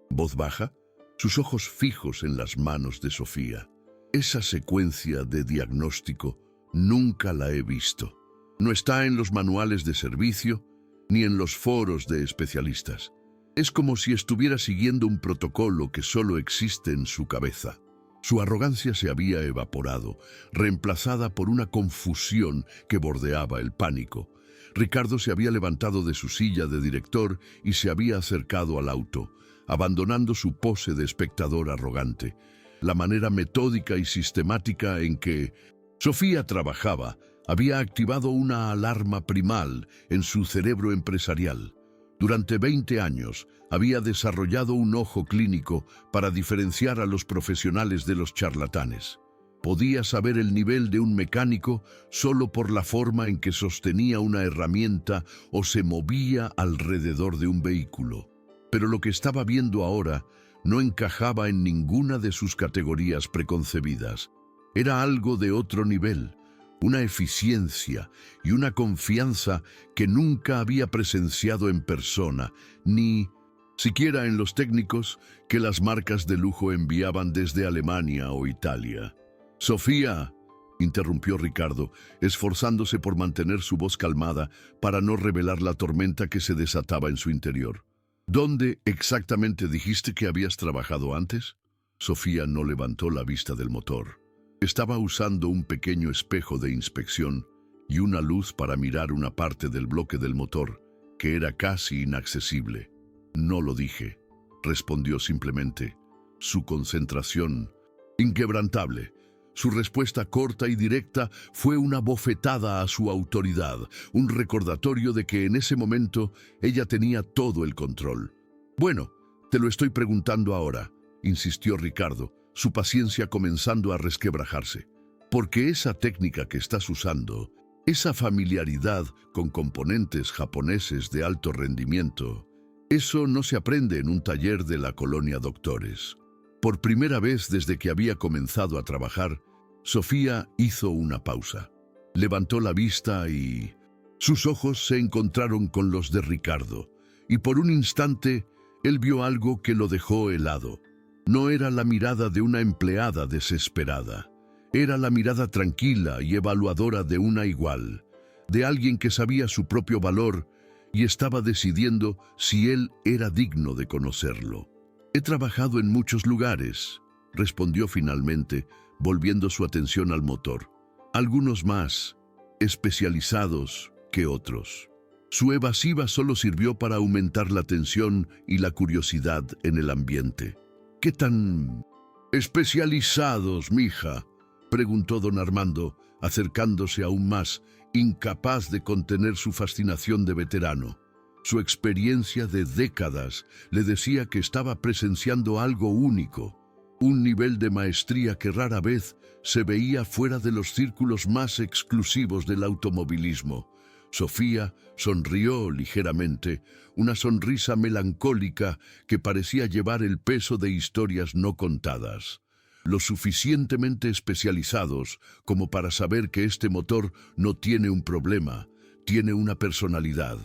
voz baja, sus ojos fijos en las manos de Sofía. Esa secuencia de diagnóstico nunca la he visto. No está en los manuales de servicio ni en los foros de especialistas. Es como si estuviera siguiendo un protocolo que solo existe en su cabeza. Su arrogancia se había evaporado, reemplazada por una confusión que bordeaba el pánico. Ricardo se había levantado de su silla de director y se había acercado al auto, abandonando su pose de espectador arrogante. La manera metódica y sistemática en que Sofía trabajaba había activado una alarma primal en su cerebro empresarial. Durante 20 años había desarrollado un ojo clínico para diferenciar a los profesionales de los charlatanes. Podía saber el nivel de un mecánico solo por la forma en que sostenía una herramienta o se movía alrededor de un vehículo. Pero lo que estaba viendo ahora no encajaba en ninguna de sus categorías preconcebidas. Era algo de otro nivel, una eficiencia y una confianza que nunca había presenciado en persona, ni siquiera en los técnicos que las marcas de lujo enviaban desde Alemania o Italia. «Sofía», interrumpió Ricardo, esforzándose por mantener su voz calmada para no revelar la tormenta que se desataba en su interior. «¿Dónde exactamente dijiste que habías trabajado antes?» Sofía no levantó la vista del motor. Estaba usando un pequeño espejo de inspección y una luz para mirar una parte del bloque del motor que era casi inaccesible. «No lo dije», respondió simplemente. Su concentración inquebrantable. Su respuesta corta y directa fue una bofetada a su autoridad, un recordatorio de que en ese momento ella tenía todo el control. «Bueno, te lo estoy preguntando ahora», insistió Ricardo, su paciencia comenzando a resquebrajarse. «Porque esa técnica que estás usando, esa familiaridad con componentes japoneses de alto rendimiento, eso no se aprende en un taller de la colonia Doctores». Por primera vez desde que había comenzado a trabajar, Sofía hizo una pausa. Levantó la vista y sus ojos se encontraron con los de Ricardo, y por un instante él vio algo que lo dejó helado. No era la mirada de una empleada desesperada, era la mirada tranquila y evaluadora de una igual, de alguien que sabía su propio valor y estaba decidiendo si él era digno de conocerlo. «He trabajado en muchos lugares», respondió finalmente, volviendo su atención al motor. «Algunos más especializados que otros». Su evasiva solo sirvió para aumentar la tensión y la curiosidad en el ambiente. «¿Qué tan especializados, mija?», preguntó don Armando, acercándose aún más, incapaz de contener su fascinación de veterano. Su experiencia de décadas le decía que estaba presenciando algo único, un nivel de maestría que rara vez se veía fuera de los círculos más exclusivos del automovilismo. Sofía sonrió ligeramente, una sonrisa melancólica que parecía llevar el peso de historias no contadas. Lo suficientemente especializados como para saber que este motor no tiene un problema, tiene una personalidad.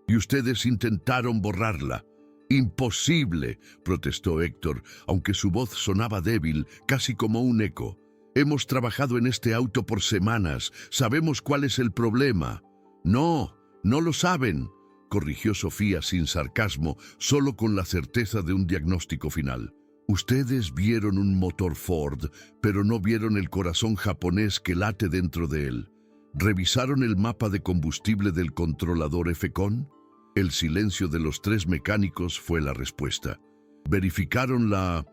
«Y ustedes intentaron borrarla». «Imposible», protestó Héctor, aunque su voz sonaba débil, casi como un eco. «Hemos trabajado en este auto por semanas, sabemos cuál es el problema». «No, no lo saben», corrigió Sofía sin sarcasmo, solo con la certeza de un diagnóstico final. «Ustedes vieron un motor Ford, pero no vieron el corazón japonés que late dentro de él. ¿Revisaron el mapa de combustible del controlador FCON?» El silencio de los tres mecánicos fue la respuesta. «¿Verificaron la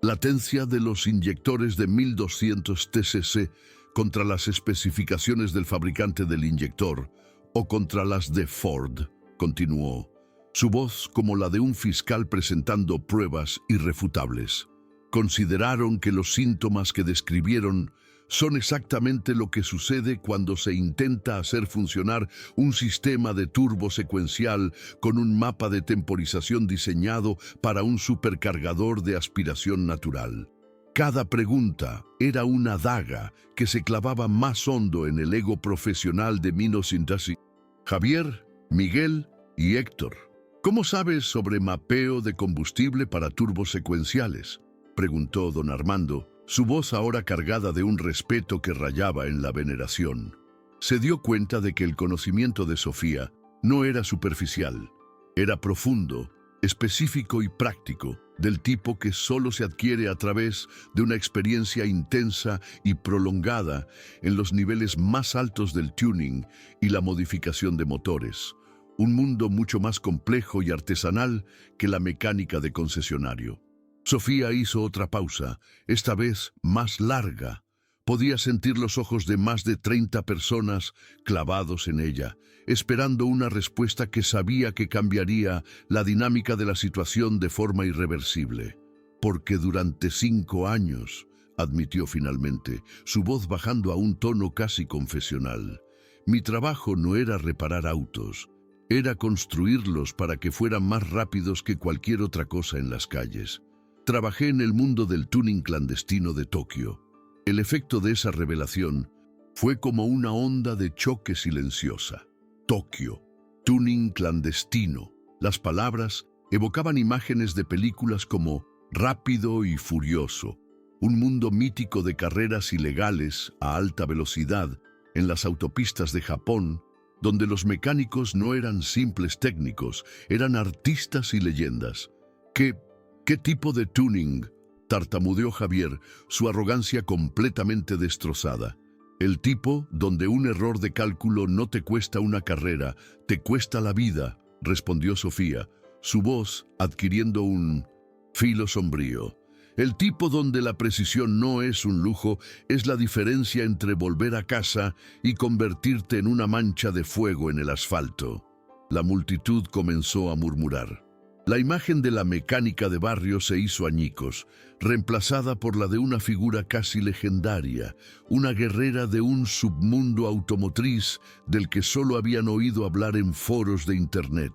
latencia de los inyectores de 1200 TCC contra las especificaciones del fabricante del inyector o contra las de Ford?», continuó, su voz como la de un fiscal presentando pruebas irrefutables. «¿Consideraron que los síntomas que describieron son exactamente lo que sucede cuando se intenta hacer funcionar un sistema de turbo secuencial con un mapa de temporización diseñado para un supercargador de aspiración natural?» Cada pregunta era una daga que se clavaba más hondo en el ego profesional de Minos Industry. «Javier, Miguel y Héctor, ¿cómo sabes sobre mapeo de combustible para turbos secuenciales?», preguntó don Armando, su voz ahora cargada de un respeto que rayaba en la veneración. Se dio cuenta de que el conocimiento de Sofía no era superficial, era profundo, específico y práctico, del tipo que solo se adquiere a través de una experiencia intensa y prolongada en los niveles más altos del tuning y la modificación de motores, un mundo mucho más complejo y artesanal que la mecánica de concesionario. Sofía hizo otra pausa, esta vez más larga. Podía sentir los ojos de más de 30 personas clavados en ella, esperando una respuesta que sabía que cambiaría la dinámica de la situación de forma irreversible. Porque durante 5 años, admitió finalmente, su voz bajando a un tono casi confesional, mi trabajo no era reparar autos, era construirlos para que fueran más rápidos que cualquier otra cosa en las calles. Trabajé en el mundo del tuning clandestino de Tokio. El efecto de esa revelación fue como una onda de choque silenciosa. Tokio, tuning clandestino. Las palabras evocaban imágenes de películas como Rápido y Furioso, un mundo mítico de carreras ilegales a alta velocidad en las autopistas de Japón, donde los mecánicos no eran simples técnicos, eran artistas y leyendas. ¿Qué tipo de tuning? Tartamudeó Javier, su arrogancia completamente destrozada. El tipo donde un error de cálculo no te cuesta una carrera, te cuesta la vida, respondió Sofía, su voz adquiriendo un filo sombrío. El tipo donde la precisión no es un lujo, es la diferencia entre volver a casa y convertirte en una mancha de fuego en el asfalto. La multitud comenzó a murmurar. La imagen de la mecánica de barrio se hizo añicos, reemplazada por la de una figura casi legendaria, una guerrera de un submundo automotriz del que solo habían oído hablar en foros de Internet.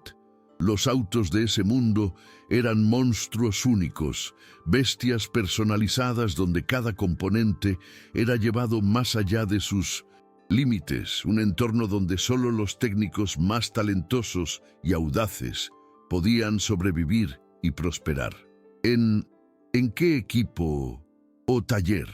Los autos de ese mundo eran monstruos únicos, bestias personalizadas donde cada componente era llevado más allá de sus límites, un entorno donde solo los técnicos más talentosos y audaces podían sobrevivir y prosperar. ¿En qué equipo o taller?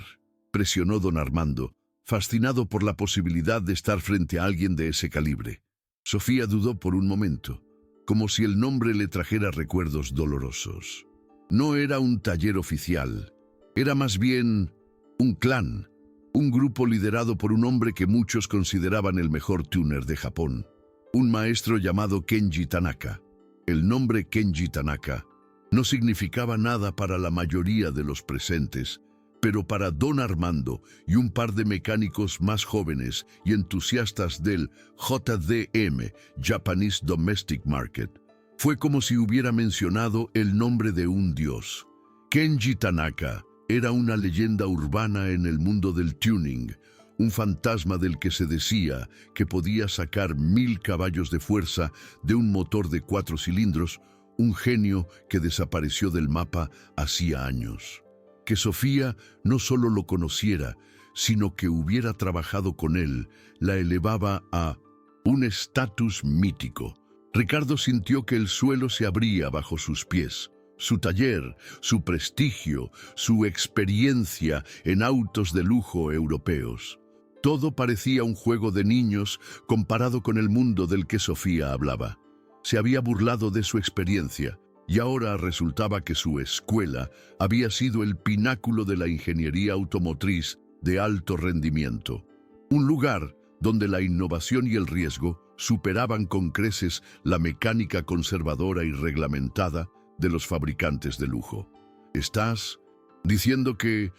Presionó don Armando, fascinado por la posibilidad de estar frente a alguien de ese calibre. Sofía dudó por un momento, como si el nombre le trajera recuerdos dolorosos. No era un taller oficial, era más bien un clan, un grupo liderado por un hombre que muchos consideraban el mejor tuner de Japón, un maestro llamado Kenji Tanaka. El nombre Kenji Tanaka no significaba nada para la mayoría de los presentes, pero para don Armando y un par de mecánicos más jóvenes y entusiastas del JDM, Japanese Domestic Market, fue como si hubiera mencionado el nombre de un dios. Kenji Tanaka era una leyenda urbana en el mundo del tuning, un fantasma del que se decía que podía sacar 1000 caballos de fuerza de un motor de 4 cilindros, un genio que desapareció del mapa hacía años. Que Sofía no solo lo conociera, sino que hubiera trabajado con él, la elevaba a un estatus mítico. Ricardo sintió que el suelo se abría bajo sus pies. Su taller, su prestigio, su experiencia en autos de lujo europeos. Todo parecía un juego de niños comparado con el mundo del que Sofía hablaba. Se había burlado de su experiencia y ahora resultaba que su escuela había sido el pináculo de la ingeniería automotriz de alto rendimiento. Un lugar donde la innovación y el riesgo superaban con creces la mecánica conservadora y reglamentada de los fabricantes de lujo. ¿Estás diciendo que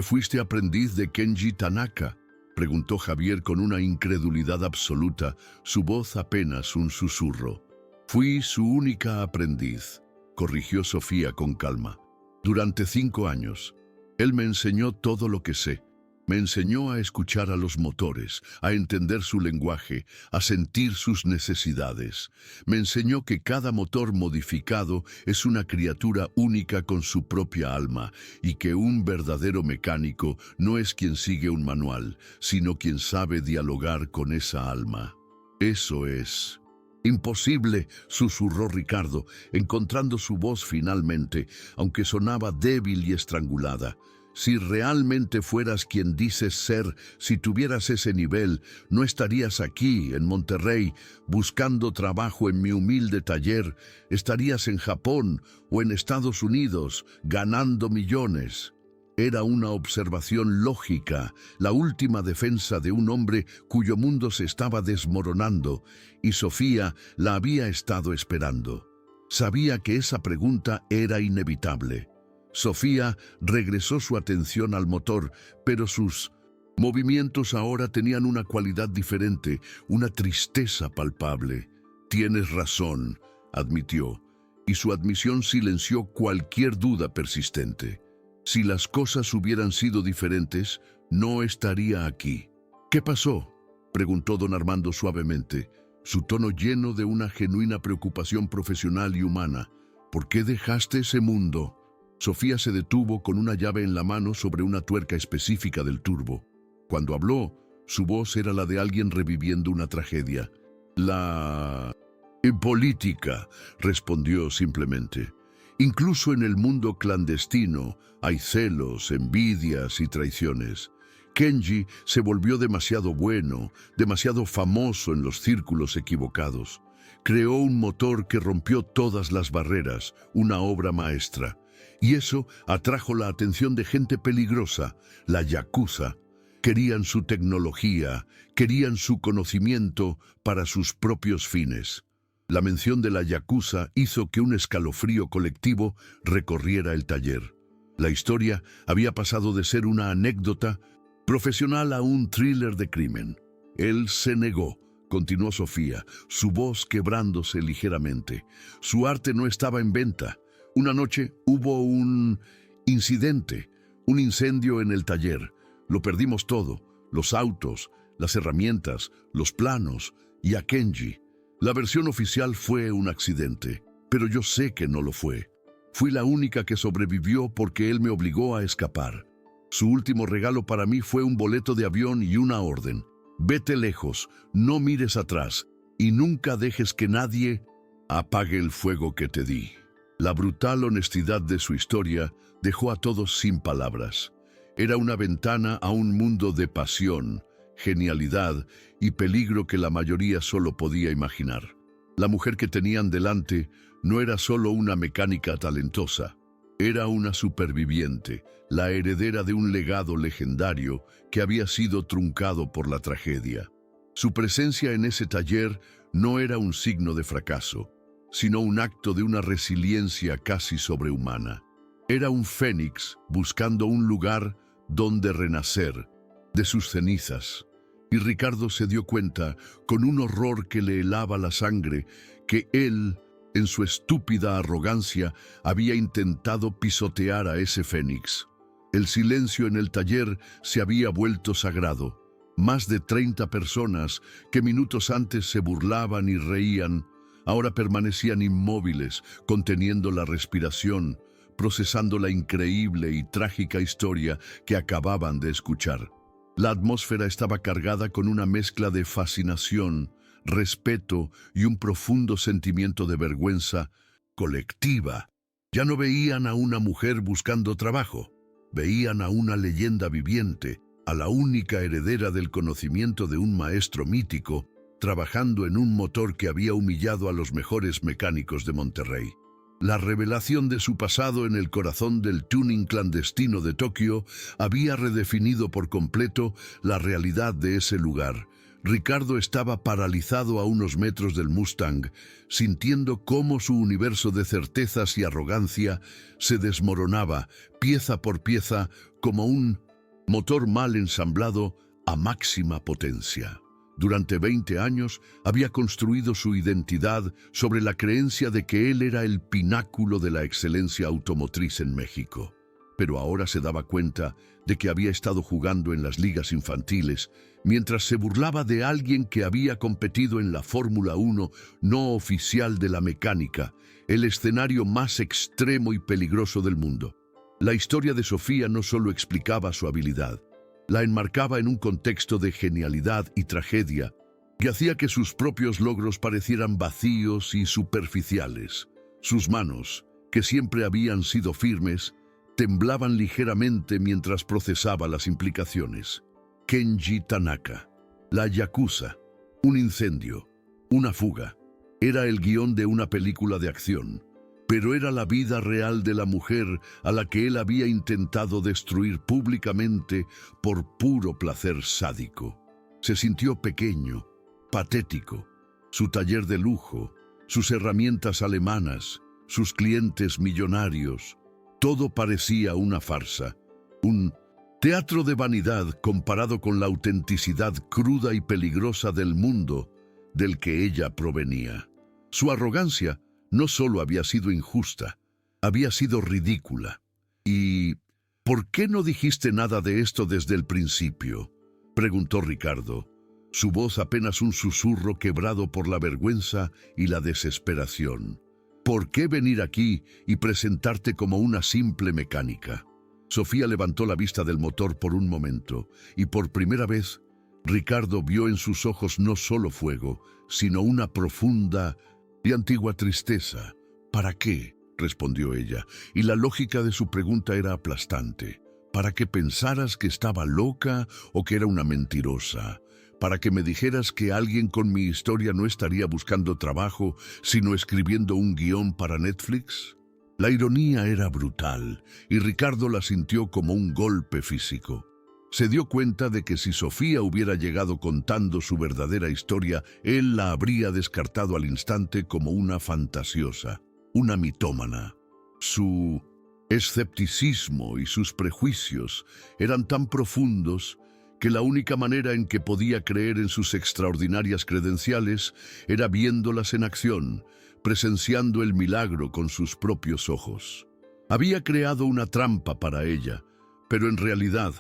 fuiste aprendiz de Kenji Tanaka?, preguntó Javier con una incredulidad absoluta, su voz apenas un susurro. Fui su única aprendiz, corrigió Sofía con calma. Durante 5 años, él me enseñó todo lo que sé. Me enseñó a escuchar a los motores, a entender su lenguaje, a sentir sus necesidades. Me enseñó que cada motor modificado es una criatura única con su propia alma y que un verdadero mecánico no es quien sigue un manual, sino quien sabe dialogar con esa alma. Eso es imposible, susurró Ricardo, encontrando su voz finalmente, aunque sonaba débil y estrangulada. Si realmente fueras quien dices ser, si tuvieras ese nivel, no estarías aquí, en Monterrey, buscando trabajo en mi humilde taller. Estarías en Japón o en Estados Unidos, ganando millones. Era una observación lógica, la última defensa de un hombre cuyo mundo se estaba desmoronando, y Sofía la había estado esperando. Sabía que esa pregunta era inevitable. Sofía regresó su atención al motor, pero sus movimientos ahora tenían una cualidad diferente, una tristeza palpable. «Tienes razón», admitió, y su admisión silenció cualquier duda persistente. Si las cosas hubieran sido diferentes, no estaría aquí. «¿Qué pasó?», preguntó don Armando suavemente, su tono lleno de una genuina preocupación profesional y humana. «¿Por qué dejaste ese mundo?». Sofía se detuvo con una llave en la mano sobre una tuerca específica del turbo. Cuando habló, su voz era la de alguien reviviendo una tragedia. «La política», respondió simplemente. «Incluso en el mundo clandestino hay celos, envidias y traiciones. Kenji se volvió demasiado bueno, demasiado famoso en los círculos equivocados. Creó un motor que rompió todas las barreras, una obra maestra. Y eso atrajo la atención de gente peligrosa, la yakuza. Querían su tecnología, querían su conocimiento para sus propios fines». La mención de la yakuza hizo que un escalofrío colectivo recorriera el taller. La historia había pasado de ser una anécdota profesional a un thriller de crimen. «Él se negó», continuó Sofía, su voz quebrándose ligeramente. «Su arte no estaba en venta. Una noche hubo un incidente, un incendio en el taller. Lo perdimos todo, los autos, las herramientas, los planos y a Kenji. La versión oficial fue un accidente, pero yo sé que no lo fue. Fui la única que sobrevivió porque él me obligó a escapar. Su último regalo para mí fue un boleto de avión y una orden. Vete lejos, no mires atrás y nunca dejes que nadie apague el fuego que te di». La brutal honestidad de su historia dejó a todos sin palabras. Era una ventana a un mundo de pasión, genialidad y peligro que la mayoría solo podía imaginar. La mujer que tenían delante no era solo una mecánica talentosa, era una superviviente, la heredera de un legado legendario que había sido truncado por la tragedia. Su presencia en ese taller no era un signo de fracaso, sino un acto de una resiliencia casi sobrehumana. Era un fénix buscando un lugar donde renacer de sus cenizas. Y Ricardo se dio cuenta, con un horror que le helaba la sangre, que él, en su estúpida arrogancia, había intentado pisotear a ese fénix. El silencio en el taller se había vuelto sagrado. Más de 30 personas que minutos antes se burlaban y reían, ahora permanecían inmóviles, conteniendo la respiración, procesando la increíble y trágica historia que acababan de escuchar. La atmósfera estaba cargada con una mezcla de fascinación, respeto y un profundo sentimiento de vergüenza colectiva. Ya no veían a una mujer buscando trabajo, veían a una leyenda viviente, a la única heredera del conocimiento de un maestro mítico, trabajando en un motor que había humillado a los mejores mecánicos de Monterrey. La revelación de su pasado en el corazón del tuning clandestino de Tokio había redefinido por completo la realidad de ese lugar. Ricardo estaba paralizado a unos metros del Mustang, sintiendo cómo su universo de certezas y arrogancia se desmoronaba, pieza por pieza, como un motor mal ensamblado a máxima potencia. Durante 20 años había construido su identidad sobre la creencia de que él era el pináculo de la excelencia automotriz en México. Pero ahora se daba cuenta de que había estado jugando en las ligas infantiles, mientras se burlaba de alguien que había competido en la Fórmula 1 no oficial de la mecánica, el escenario más extremo y peligroso del mundo. La historia de Sofía no solo explicaba su habilidad, la enmarcaba en un contexto de genialidad y tragedia que hacía que sus propios logros parecieran vacíos y superficiales. Sus manos, que siempre habían sido firmes, temblaban ligeramente mientras procesaba las implicaciones. Kenji Tanaka, la yakuza, un incendio, una fuga. Era el guión de una película de acción, pero era la vida real de la mujer a la que él había intentado destruir públicamente por puro placer sádico. Se sintió pequeño, patético. Su taller de lujo, sus herramientas alemanas, sus clientes millonarios, Todo parecía una farsa, un teatro de vanidad comparado con la autenticidad cruda y peligrosa del mundo del que ella provenía. Su arrogancia no solo había sido injusta, había sido ridícula. ¿Y por qué no dijiste nada de esto desde el principio?, preguntó Ricardo, su voz apenas un susurro quebrado por la vergüenza y la desesperación. ¿Por qué venir aquí y presentarte como una simple mecánica? Sofía levantó la vista del motor por un momento, y por primera vez, Ricardo vio en sus ojos no solo fuego, sino una profunda y antigua tristeza. ¿Para qué?, respondió ella, y la lógica de su pregunta era aplastante. ¿Para que pensaras que estaba loca o que era una mentirosa? ¿Para que me dijeras que alguien con mi historia no estaría buscando trabajo, sino escribiendo un guión para Netflix? La ironía era brutal, y Ricardo la sintió como un golpe físico. Se dio cuenta de que si Sofía hubiera llegado contando su verdadera historia, él la habría descartado al instante como una fantasiosa, una mitómana. Su escepticismo y sus prejuicios eran tan profundos que la única manera en que podía creer en sus extraordinarias credenciales era viéndolas en acción, presenciando el milagro con sus propios ojos. Había creado una trampa para ella, pero en realidad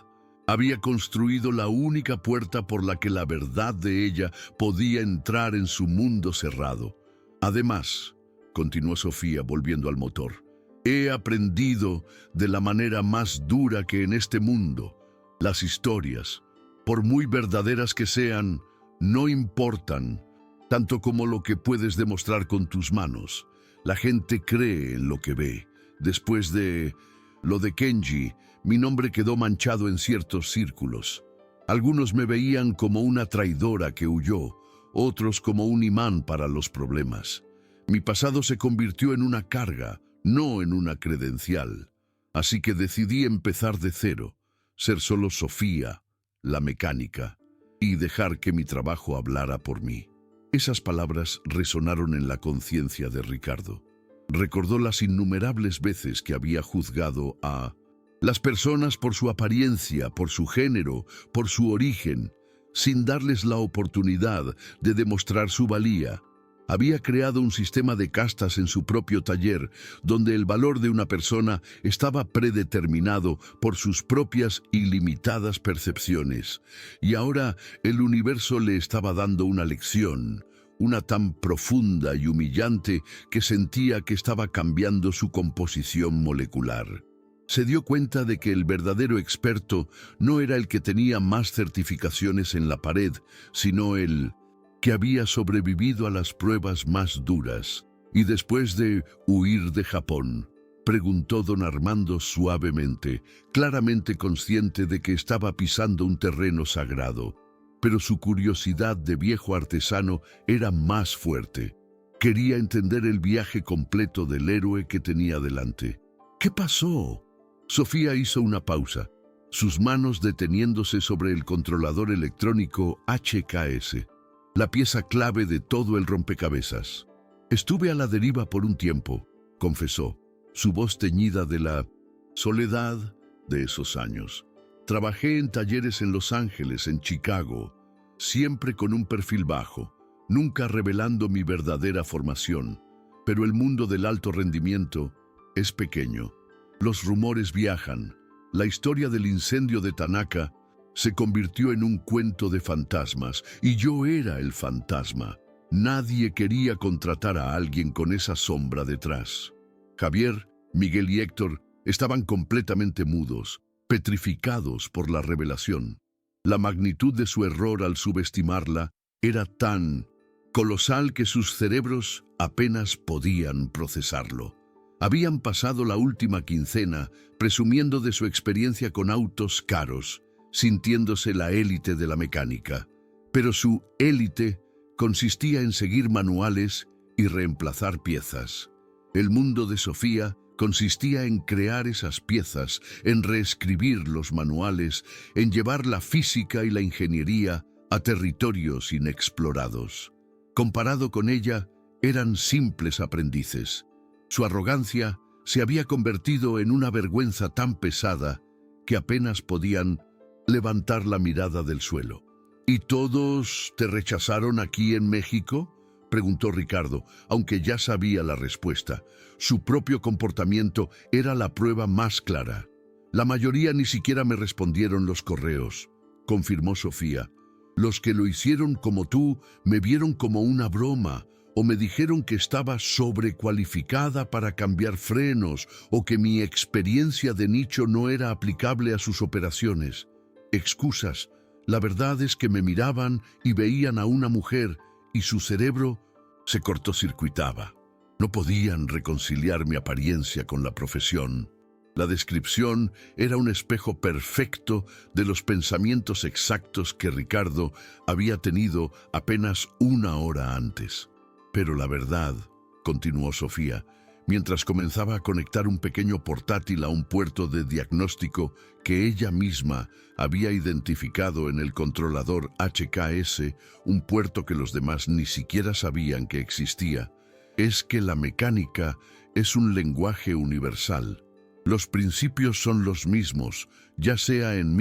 había construido la única puerta por la que la verdad de ella podía entrar en su mundo cerrado. Además, continuó Sofía volviendo al motor, he aprendido de la manera más dura que en este mundo, las historias, por muy verdaderas que sean, no importan, tanto como lo que puedes demostrar con tus manos. La gente cree en lo que ve. Después de lo de Kenji, mi nombre quedó manchado en ciertos círculos. Algunos me veían como una traidora que huyó, otros como un imán para los problemas. Mi pasado se convirtió en una carga, no en una credencial. Así que decidí empezar de cero, ser solo Sofía, la mecánica, y dejar que mi trabajo hablara por mí. Esas palabras resonaron en la conciencia de Ricardo. Recordó las innumerables veces que había juzgado a las personas por su apariencia, por su género, por su origen, sin darles la oportunidad de demostrar su valía. Había creado un sistema de castas en su propio taller, donde el valor de una persona estaba predeterminado por sus propias ilimitadas percepciones. Y ahora el universo le estaba dando una lección, una tan profunda y humillante que sentía que estaba cambiando su composición molecular. Se dio cuenta de que el verdadero experto no era el que tenía más certificaciones en la pared, sino el que había sobrevivido a las pruebas más duras. Y después de huir de Japón, preguntó don Armando suavemente, claramente consciente de que estaba pisando un terreno sagrado. Pero su curiosidad de viejo artesano era más fuerte. Quería entender el viaje completo del héroe que tenía delante. ¿Qué pasó? Sofía hizo una pausa, sus manos deteniéndose sobre el controlador electrónico HKS, la pieza clave de todo el rompecabezas. Estuve a la deriva por un tiempo, confesó, su voz teñida de la soledad de esos años. Trabajé en talleres en Los Ángeles, en Chicago, siempre con un perfil bajo, nunca revelando mi verdadera formación. Pero el mundo del alto rendimiento es pequeño. Los rumores viajan. La historia del incendio de Tanaka se convirtió en un cuento de fantasmas, y yo era el fantasma. Nadie quería contratar a alguien con esa sombra detrás. Javier, Miguel y Héctor estaban completamente mudos, petrificados por la revelación. La magnitud de su error al subestimarla era tan colosal que sus cerebros apenas podían procesarlo. Habían pasado la última quincena presumiendo de su experiencia con autos caros, sintiéndose la élite de la mecánica. Pero su élite consistía en seguir manuales y reemplazar piezas. El mundo de Sofía consistía en crear esas piezas, en reescribir los manuales, en llevar la física y la ingeniería a territorios inexplorados. Comparado con ella, eran simples aprendices. Su arrogancia se había convertido en una vergüenza tan pesada que apenas podían levantar la mirada del suelo. ¿Y todos te rechazaron aquí en México?, preguntó Ricardo, aunque ya sabía la respuesta. Su propio comportamiento era la prueba más clara. La mayoría ni siquiera me respondieron los correos, confirmó Sofía. Los que lo hicieron como tú me vieron como una broma, o me dijeron que estaba sobrecualificada para cambiar frenos, o que mi experiencia de nicho no era aplicable a sus operaciones. Excusas. La verdad es que me miraban y veían a una mujer, y su cerebro se cortocircuitaba. No podían reconciliar mi apariencia con la profesión. La descripción era un espejo perfecto de los pensamientos exactos que Ricardo había tenido apenas una hora antes. Pero la verdad, continuó Sofía, mientras comenzaba a conectar un pequeño portátil a un puerto de diagnóstico que ella misma había identificado en el controlador HKS, un puerto que los demás ni siquiera sabían que existía, es que la mecánica es un lenguaje universal. Los principios son los mismos, ya sea en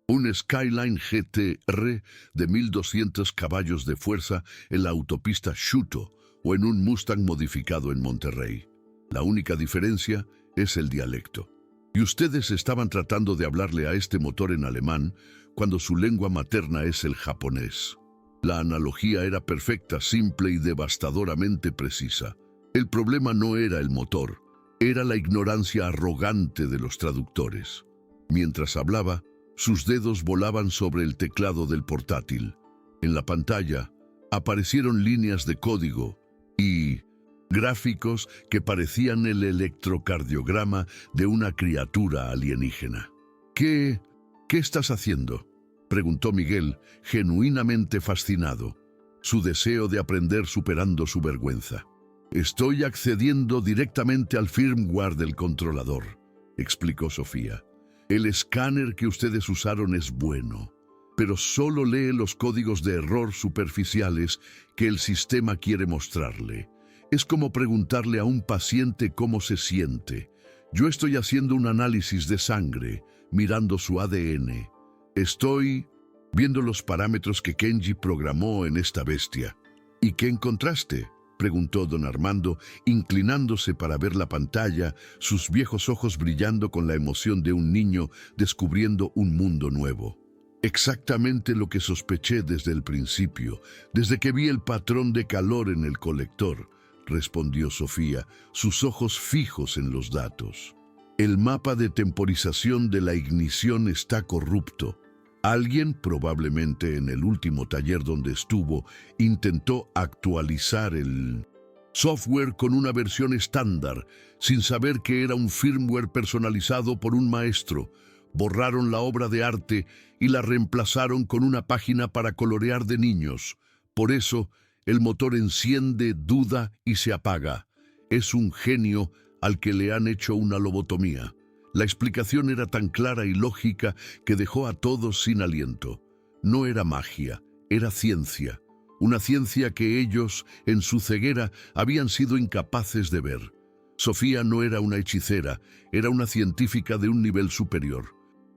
un Skyline GT-R de 1200 caballos de fuerza en la autopista Schuto o en un Mustang modificado en Monterrey. La única diferencia es el dialecto. Y ustedes estaban tratando de hablarle a este motor en alemán cuando su lengua materna es el japonés. La analogía era perfecta, simple y devastadoramente precisa. El problema no era el motor, era la ignorancia arrogante de los traductores. Mientras hablaba, sus dedos volaban sobre el teclado del portátil. En la pantalla aparecieron líneas de código y gráficos que parecían el electrocardiograma de una criatura alienígena. ¿Qué estás haciendo?, preguntó Miguel, genuinamente fascinado, su deseo de aprender superando su vergüenza. Estoy accediendo directamente al firmware del controlador, explicó Sofía. El escáner que ustedes usaron es bueno, pero solo lee los códigos de error superficiales que el sistema quiere mostrarle. Es como preguntarle a un paciente cómo se siente. Yo estoy haciendo un análisis de sangre, mirando su ADN. Estoy viendo los parámetros que Kenji programó en esta bestia. ¿Y qué encontraste?, preguntó don Armando, inclinándose para ver la pantalla, sus viejos ojos brillando con la emoción de un niño descubriendo un mundo nuevo. Exactamente lo que sospeché desde el principio, desde que vi el patrón de calor en el colector, respondió Sofía, sus ojos fijos en los datos. El mapa de temporización de la ignición está corrupto. Alguien, probablemente en el último taller donde estuvo, intentó actualizar el software con una versión estándar, sin saber que era un firmware personalizado por un maestro. Borraron la obra de arte y la reemplazaron con una página para colorear de niños. Por eso, el motor enciende, duda y se apaga. Es un genio al que le han hecho una lobotomía. La explicación era tan clara y lógica que dejó a todos sin aliento. No era magia, era ciencia. Una ciencia que ellos, en su ceguera, habían sido incapaces de ver. Sofía no era una hechicera, era una científica de un nivel superior.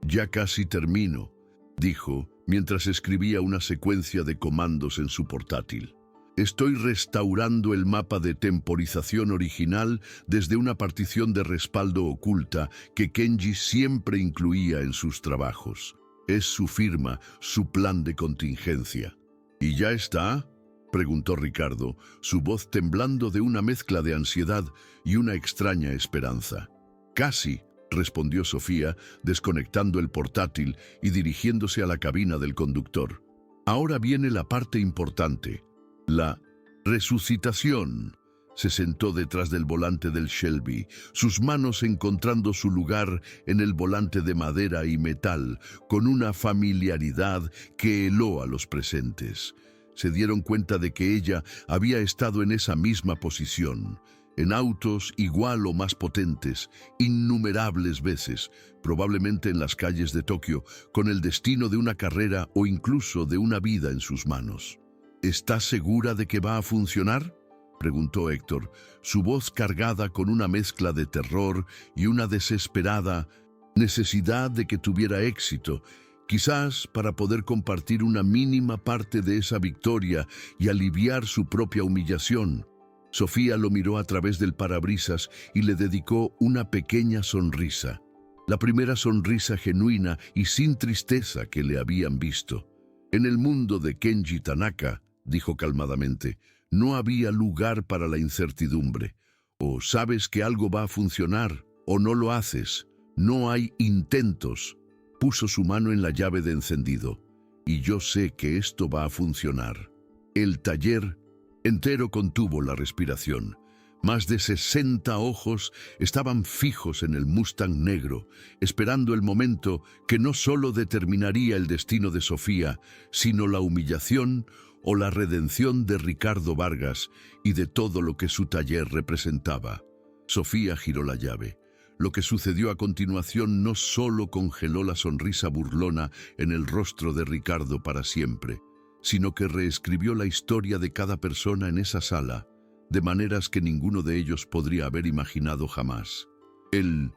Ya casi termino, dijo, mientras escribía una secuencia de comandos en su portátil. Estoy restaurando el mapa de temporización original desde una partición de respaldo oculta que Kenji siempre incluía en sus trabajos. Es su firma, su plan de contingencia. ¿Y ya está?, preguntó Ricardo, su voz temblando de una mezcla de ansiedad y una extraña esperanza. Casi, respondió Sofía, desconectando el portátil y dirigiéndose a la cabina del conductor. Ahora viene la parte importante. La resucitación. Se sentó detrás del volante del Shelby, sus manos encontrando su lugar en el volante de madera y metal, con una familiaridad que heló a los presentes. Se dieron cuenta de que ella había estado en esa misma posición, en autos igual o más potentes, innumerables veces, probablemente en las calles de Tokio, con el destino de una carrera o incluso de una vida en sus manos. ¿Estás segura de que va a funcionar?, preguntó Héctor, su voz cargada con una mezcla de terror y una desesperada necesidad de que tuviera éxito, quizás para poder compartir una mínima parte de esa victoria y aliviar su propia humillación. Sofía lo miró a través del parabrisas y le dedicó una pequeña sonrisa. La primera sonrisa genuina y sin tristeza que le habían visto. En el mundo de Kenji Tanaka, dijo calmadamente, no había lugar para la incertidumbre. O sabes que algo va a funcionar, o no lo haces. No hay intentos. Puso su mano en la llave de encendido. Y yo sé que esto va a funcionar. El taller entero contuvo la respiración. Más de 60 ojos estaban fijos en el Mustang negro, esperando el momento que no solo determinaría el destino de Sofía, sino la humillación o la redención de Ricardo Vargas y de todo lo que su taller representaba. Sofía giró la llave. Lo que sucedió a continuación no solo congeló la sonrisa burlona en el rostro de Ricardo para siempre, sino que reescribió la historia de cada persona en esa sala, de maneras que ninguno de ellos podría haber imaginado jamás. El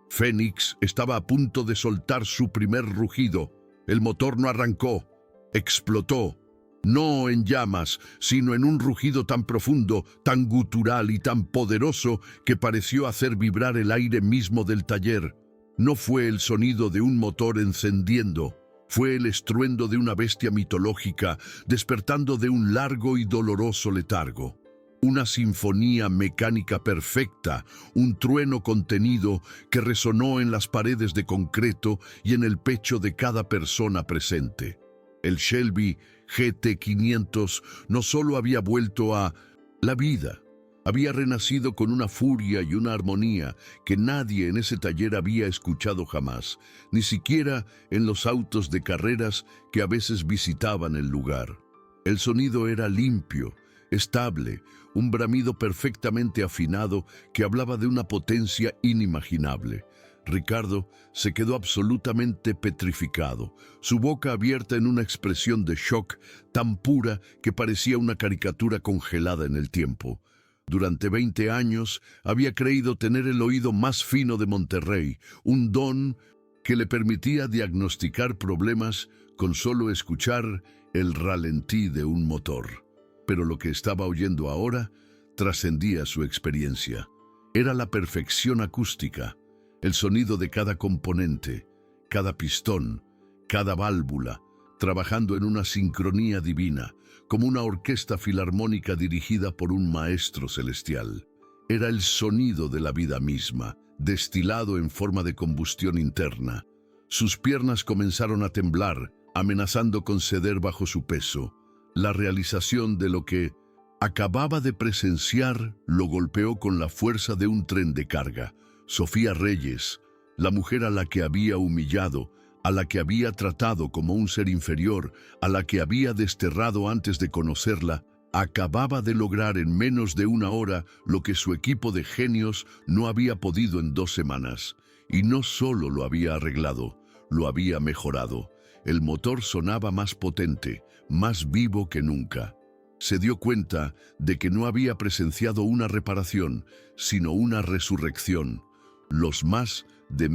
Fénix estaba a punto de soltar su primer rugido. El motor no arrancó, explotó, no en llamas, sino en un rugido tan profundo, tan gutural y tan poderoso que pareció hacer vibrar el aire mismo del taller. No fue el sonido de un motor encendiendo, fue el estruendo de una bestia mitológica despertando de un largo y doloroso letargo. Una sinfonía mecánica perfecta, un trueno contenido que resonó en las paredes de concreto y en el pecho de cada persona presente. El Shelby GT500 no solo había vuelto a la vida, había renacido con una furia y una armonía que nadie en ese taller había escuchado jamás, ni siquiera en los autos de carreras que a veces visitaban el lugar. El sonido era limpio, estable, un bramido perfectamente afinado que hablaba de una potencia inimaginable. Ricardo se quedó absolutamente petrificado, su boca abierta en una expresión de shock tan pura que parecía una caricatura congelada en el tiempo. Durante 20 años había creído tener el oído más fino de Monterrey, un don que le permitía diagnosticar problemas con solo escuchar el ralentí de un motor. Pero lo que estaba oyendo ahora trascendía su experiencia. Era la perfección acústica, el sonido de cada componente, cada pistón, cada válvula, trabajando en una sincronía divina, como una orquesta filarmónica dirigida por un maestro celestial. Era el sonido de la vida misma, destilado en forma de combustión interna. Sus piernas comenzaron a temblar, amenazando con ceder bajo su peso. La realización de lo que acababa de presenciar lo golpeó con la fuerza de un tren de carga. Sofía Reyes, la mujer a la que había humillado, a la que había tratado como un ser inferior, a la que había desterrado antes de conocerla, acababa de lograr en menos de una hora lo que su equipo de genios no había podido en 2 semanas. Y no solo lo había arreglado, lo había mejorado. El motor sonaba más potente, más vivo que nunca. Se dio cuenta de que no había presenciado una reparación, sino una resurrección. Los más de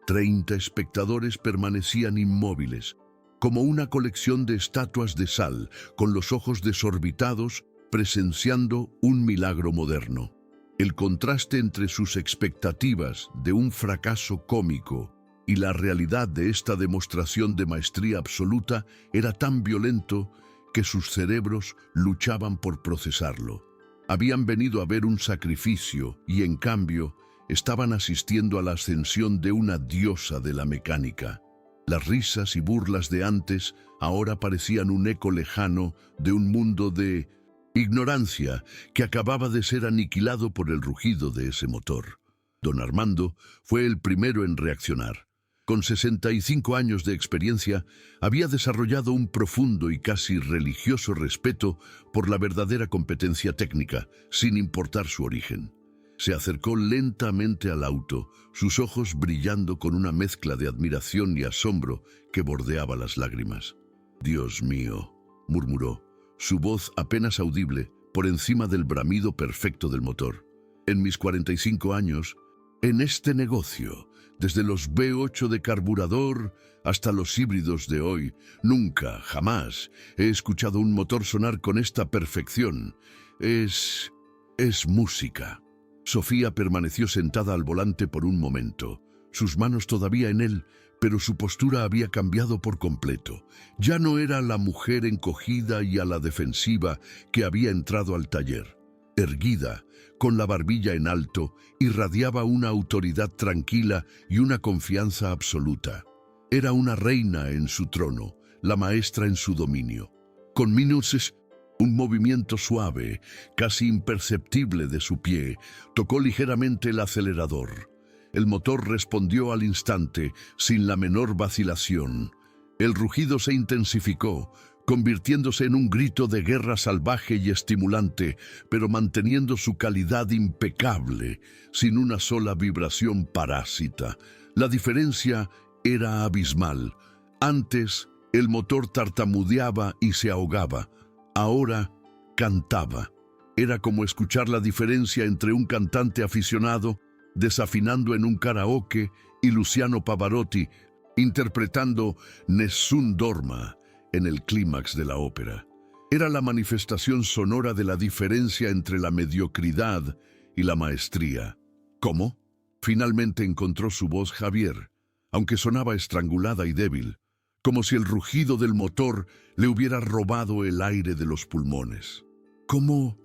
30 espectadores permanecían inmóviles, como una colección de estatuas de sal, con los ojos desorbitados, presenciando un milagro moderno. El contraste entre sus expectativas de un fracaso cómico y la realidad de esta demostración de maestría absoluta era tan violento que sus cerebros luchaban por procesarlo. Habían venido a ver un sacrificio y, en cambio, estaban asistiendo a la ascensión de una diosa de la mecánica. Las risas y burlas de antes ahora parecían un eco lejano de un mundo de ignorancia que acababa de ser aniquilado por el rugido de ese motor. Don Armando fue el primero en reaccionar. Con 65 años de experiencia, había desarrollado un profundo y casi religioso respeto por la verdadera competencia técnica, sin importar su origen. Se acercó lentamente al auto, sus ojos brillando con una mezcla de admiración y asombro que bordeaba las lágrimas. «Dios mío», murmuró, su voz apenas audible, por encima del bramido perfecto del motor. En mis 45 años, en este negocio, desde los V8 de carburador hasta los híbridos de hoy, nunca, jamás, he escuchado un motor sonar con esta perfección. Es música. Sofía permaneció sentada al volante por un momento, sus manos todavía en él, pero su postura había cambiado por completo. Ya no era la mujer encogida y a la defensiva que había entrado al taller. Erguida, con la barbilla en alto, irradiaba una autoridad tranquila y una confianza absoluta. Era una reina en su trono, la maestra en su dominio. Con minutos, un movimiento suave, casi imperceptible de su pie, tocó ligeramente el acelerador. El motor respondió al instante, sin la menor vacilación. El rugido se intensificó, convirtiéndose en un grito de guerra salvaje y estimulante, pero manteniendo su calidad impecable, sin una sola vibración parásita. La diferencia era abismal. Antes, el motor tartamudeaba y se ahogaba. Ahora, cantaba. Era como escuchar la diferencia entre un cantante aficionado desafinando en un karaoke y Luciano Pavarotti interpretando Nessun Dorma en el clímax de la ópera. Era la manifestación sonora de la diferencia entre la mediocridad y la maestría. ¿Cómo? Finalmente encontró su voz Javier, aunque sonaba estrangulada y débil, como si el rugido del motor le hubiera robado el aire de los pulmones. ¿Cómo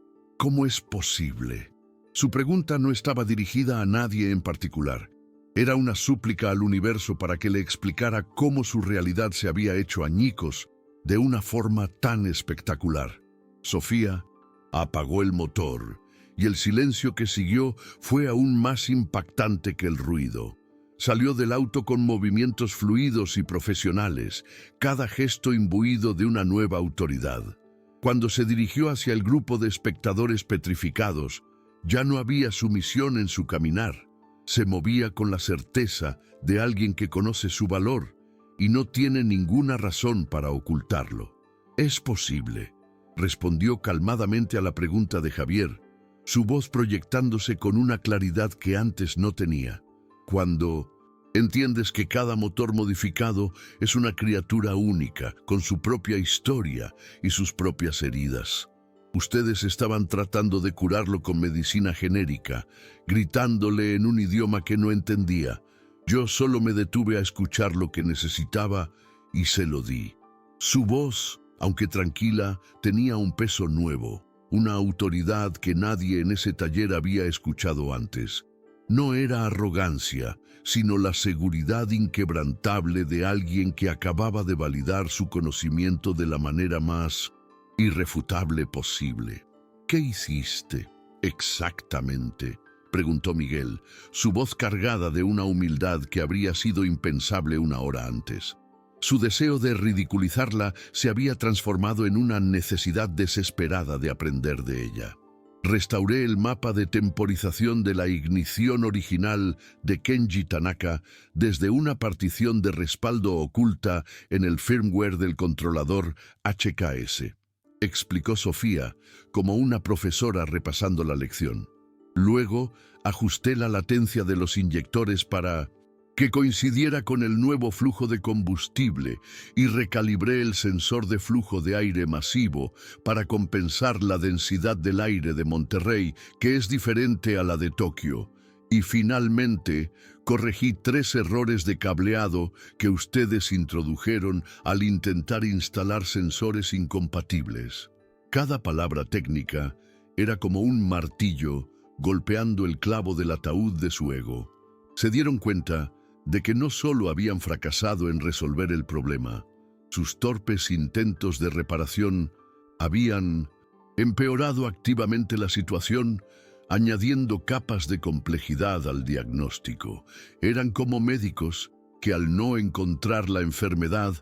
es posible? Su pregunta no estaba dirigida a nadie en particular. Era una súplica al universo para que le explicara cómo su realidad se había hecho añicos de una forma tan espectacular. Sofía apagó el motor y el silencio que siguió fue aún más impactante que el ruido. Salió del auto con movimientos fluidos y profesionales, cada gesto imbuido de una nueva autoridad. Cuando se dirigió hacia el grupo de espectadores petrificados, ya no había sumisión en su caminar. Se movía con la certeza de alguien que conoce su valor y no tiene ninguna razón para ocultarlo. «Es posible», respondió calmadamente a la pregunta de Javier, su voz proyectándose con una claridad que antes no tenía. «Cuando entiendes que cada motor modificado es una criatura única, con su propia historia y sus propias heridas. Ustedes estaban tratando de curarlo con medicina genérica, gritándole en un idioma que no entendía. Yo solo me detuve a escuchar lo que necesitaba y se lo di». Su voz, aunque tranquila, tenía un peso nuevo, una autoridad que nadie en ese taller había escuchado antes. No era arrogancia, sino la seguridad inquebrantable de alguien que acababa de validar su conocimiento de la manera más irrefutable posible. «¿Qué hiciste exactamente?», preguntó Miguel, su voz cargada de una humildad que habría sido impensable una hora antes. Su deseo de ridiculizarla se había transformado en una necesidad desesperada de aprender de ella. «Restauré el mapa de temporización de la ignición original de Kenji Tanaka desde una partición de respaldo oculta en el firmware del controlador HKS», explicó Sofía, como una profesora repasando la lección. «Luego, ajusté la latencia de los inyectores para que coincidiera con el nuevo flujo de combustible y recalibré el sensor de flujo de aire masivo para compensar la densidad del aire de Monterrey, que es diferente a la de Tokio. Y finalmente, corregí 3 errores de cableado que ustedes introdujeron al intentar instalar sensores incompatibles». Cada palabra técnica era como un martillo golpeando el clavo del ataúd de su ego. Se dieron cuenta de que no solo habían fracasado en resolver el problema, sus torpes intentos de reparación habían empeorado activamente la situación, añadiendo capas de complejidad al diagnóstico. Eran como médicos que al no encontrar la enfermedad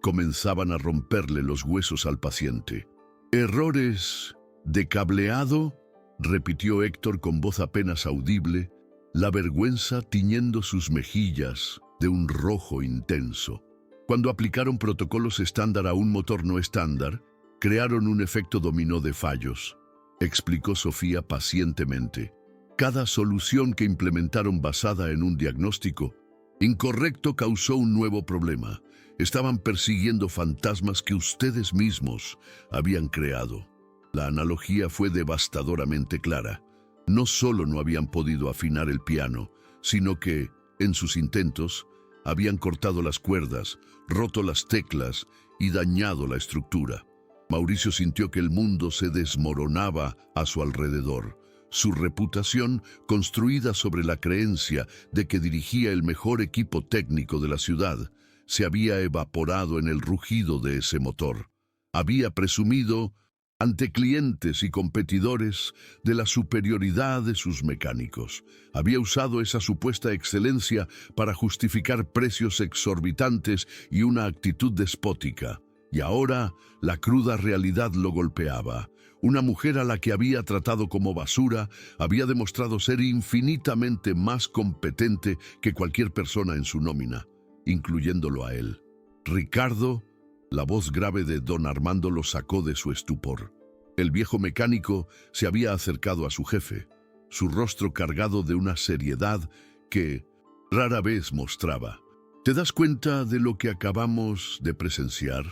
comenzaban a romperle los huesos al paciente. «¿Errores de cableado?», repitió Héctor con voz apenas audible, la vergüenza tiñendo sus mejillas de un rojo intenso. Cuando aplicaron protocolos estándar a un motor no estándar, crearon un efecto dominó de fallos. explicó Sofía pacientemente. Cada solución que implementaron basada en un diagnóstico incorrecto causó un nuevo problema. Estaban persiguiendo fantasmas que ustedes mismos habían creado. La analogía fue devastadoramente clara. No solo no habían podido afinar el piano, sino que, en sus intentos, habían cortado las cuerdas, roto las teclas y dañado la estructura. Mauricio sintió que el mundo se desmoronaba a su alrededor. Su reputación, construida sobre la creencia de que dirigía el mejor equipo técnico de la ciudad, se había evaporado en el rugido de ese motor. Había presumido, ante clientes y competidores, de la superioridad de sus mecánicos. Había usado esa supuesta excelencia para justificar precios exorbitantes y una actitud despótica. Y ahora la cruda realidad lo golpeaba. Una mujer a la que había tratado como basura había demostrado ser infinitamente más competente que cualquier persona en su nómina, incluyéndolo a él. Ricardo, la voz grave de don Armando lo sacó de su estupor. El viejo mecánico se había acercado a su jefe, su rostro cargado de una seriedad que rara vez mostraba. ¿Te das cuenta de lo que acabamos de presenciar?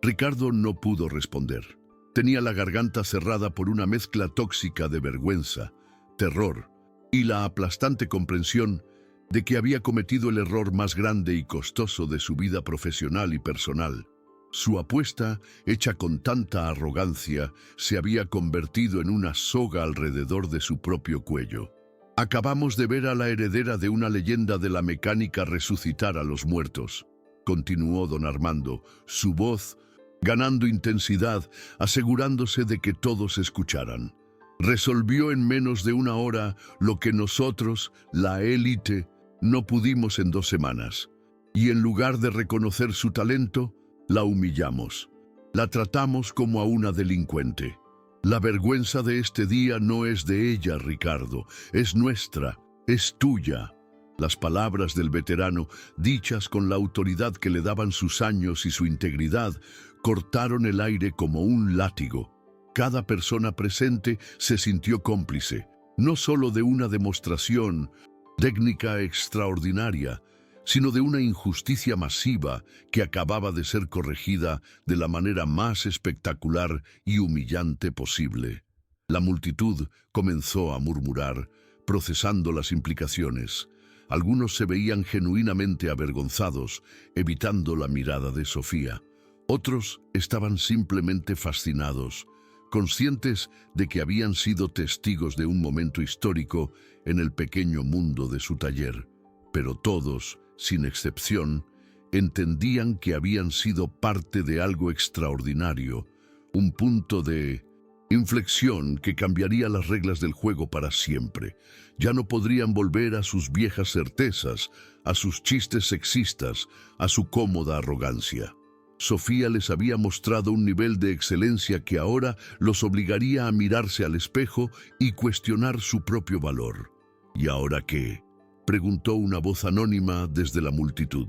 Ricardo no pudo responder. Tenía la garganta cerrada por una mezcla tóxica de vergüenza, terror y la aplastante comprensión de que había cometido el error más grande y costoso de su vida profesional y personal. Su apuesta, hecha con tanta arrogancia, se había convertido en una soga alrededor de su propio cuello. Acabamos de ver a la heredera de una leyenda de la mecánica resucitar a los muertos, continuó don Armando, su voz ganando intensidad, asegurándose de que todos escucharan. Resolvió en menos de una hora lo que nosotros, la élite, no pudimos en 2 semanas. Y en lugar de reconocer su talento, la humillamos. La tratamos como a una delincuente. La vergüenza de este día no es de ella, Ricardo, es nuestra, es tuya. Las palabras del veterano, dichas con la autoridad que le daban sus años y su integridad, cortaron el aire como un látigo. Cada persona presente se sintió cómplice, no solo de una demostración técnica extraordinaria, sino de una injusticia masiva que acababa de ser corregida de la manera más espectacular y humillante posible. La multitud comenzó a murmurar, procesando las implicaciones. Algunos se veían genuinamente avergonzados, evitando la mirada de Sofía. Otros estaban simplemente fascinados, conscientes de que habían sido testigos de un momento histórico en el pequeño mundo de su taller. Pero todos, sin excepción, entendían que habían sido parte de algo extraordinario, un punto de inflexión que cambiaría las reglas del juego para siempre. Ya no podrían volver a sus viejas certezas, a sus chistes sexistas, a su cómoda arrogancia. Sofía les había mostrado un nivel de excelencia que ahora los obligaría a mirarse al espejo y cuestionar su propio valor. ¿Y ahora qué?, preguntó una voz anónima desde la multitud.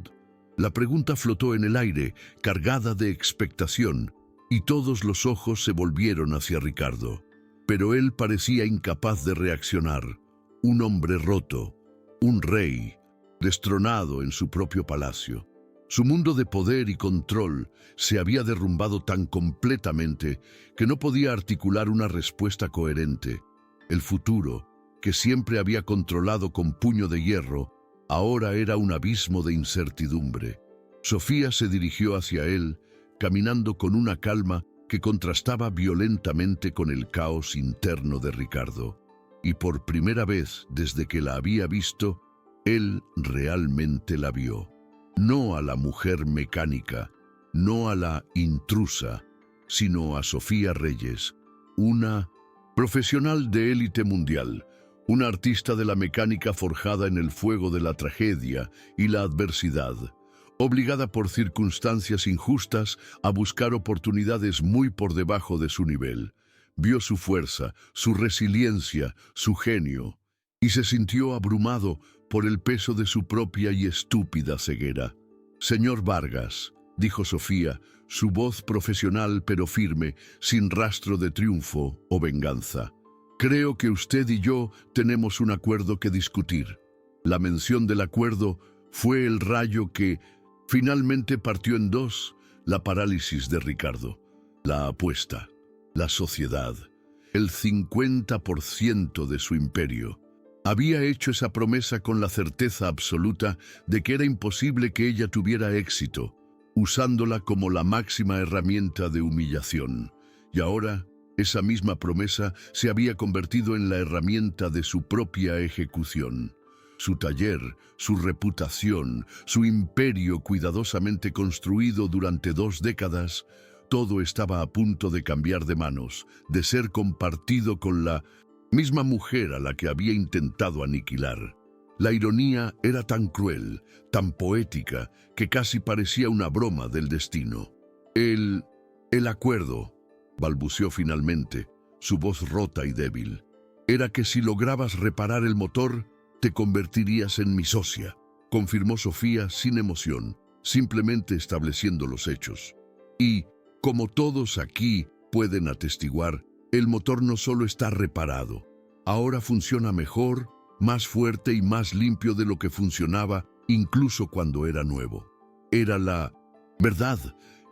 La pregunta flotó en el aire, cargada de expectación, y todos los ojos se volvieron hacia Ricardo. Pero él parecía incapaz de reaccionar. Un hombre roto, un rey, destronado en su propio palacio. Su mundo de poder y control se había derrumbado tan completamente que no podía articular una respuesta coherente. El futuro, que siempre había controlado con puño de hierro, ahora era un abismo de incertidumbre. Sofía se dirigió hacia él, caminando con una calma que contrastaba violentamente con el caos interno de Ricardo. Y por primera vez desde que la había visto, él realmente la vio. No a la mujer mecánica, no a la intrusa, sino a Sofía Reyes, una profesional de élite mundial, una artista de la mecánica forjada en el fuego de la tragedia y la adversidad, obligada por circunstancias injustas a buscar oportunidades muy por debajo de su nivel. Vio su fuerza, su resiliencia, su genio, y se sintió abrumado por el peso de su propia y estúpida ceguera. «Señor Vargas», dijo Sofía, su voz profesional pero firme, sin rastro de triunfo o venganza. Creo que usted y yo tenemos un acuerdo que discutir. La mención del acuerdo fue el rayo que finalmente partió en dos la parálisis de Ricardo, la apuesta, la sociedad, el 50% de su imperio. Había hecho esa promesa con la certeza absoluta de que era imposible que ella tuviera éxito, usándola como la máxima herramienta de humillación. Y ahora, esa misma promesa se había convertido en la herramienta de su propia ejecución. Su taller, su reputación, su imperio cuidadosamente construido durante 2 décadas, todo estaba a punto de cambiar de manos, de ser compartido con la misma mujer a la que había intentado aniquilar. La ironía era tan cruel, tan poética, que casi parecía una broma del destino. El acuerdo, balbuceó finalmente, su voz rota y débil, era que si lograbas reparar el motor, te convertirías en mi socia, confirmó Sofía sin emoción, simplemente estableciendo los hechos. Y, como todos aquí pueden atestiguar, el motor no solo está reparado, ahora funciona mejor, más fuerte y más limpio de lo que funcionaba incluso cuando era nuevo. Era la verdad,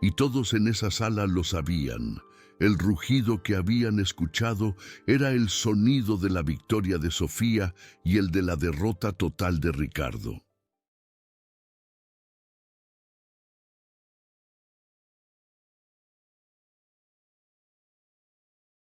y todos en esa sala lo sabían. El rugido que habían escuchado era el sonido de la victoria de Sofía y el de la derrota total de Ricardo.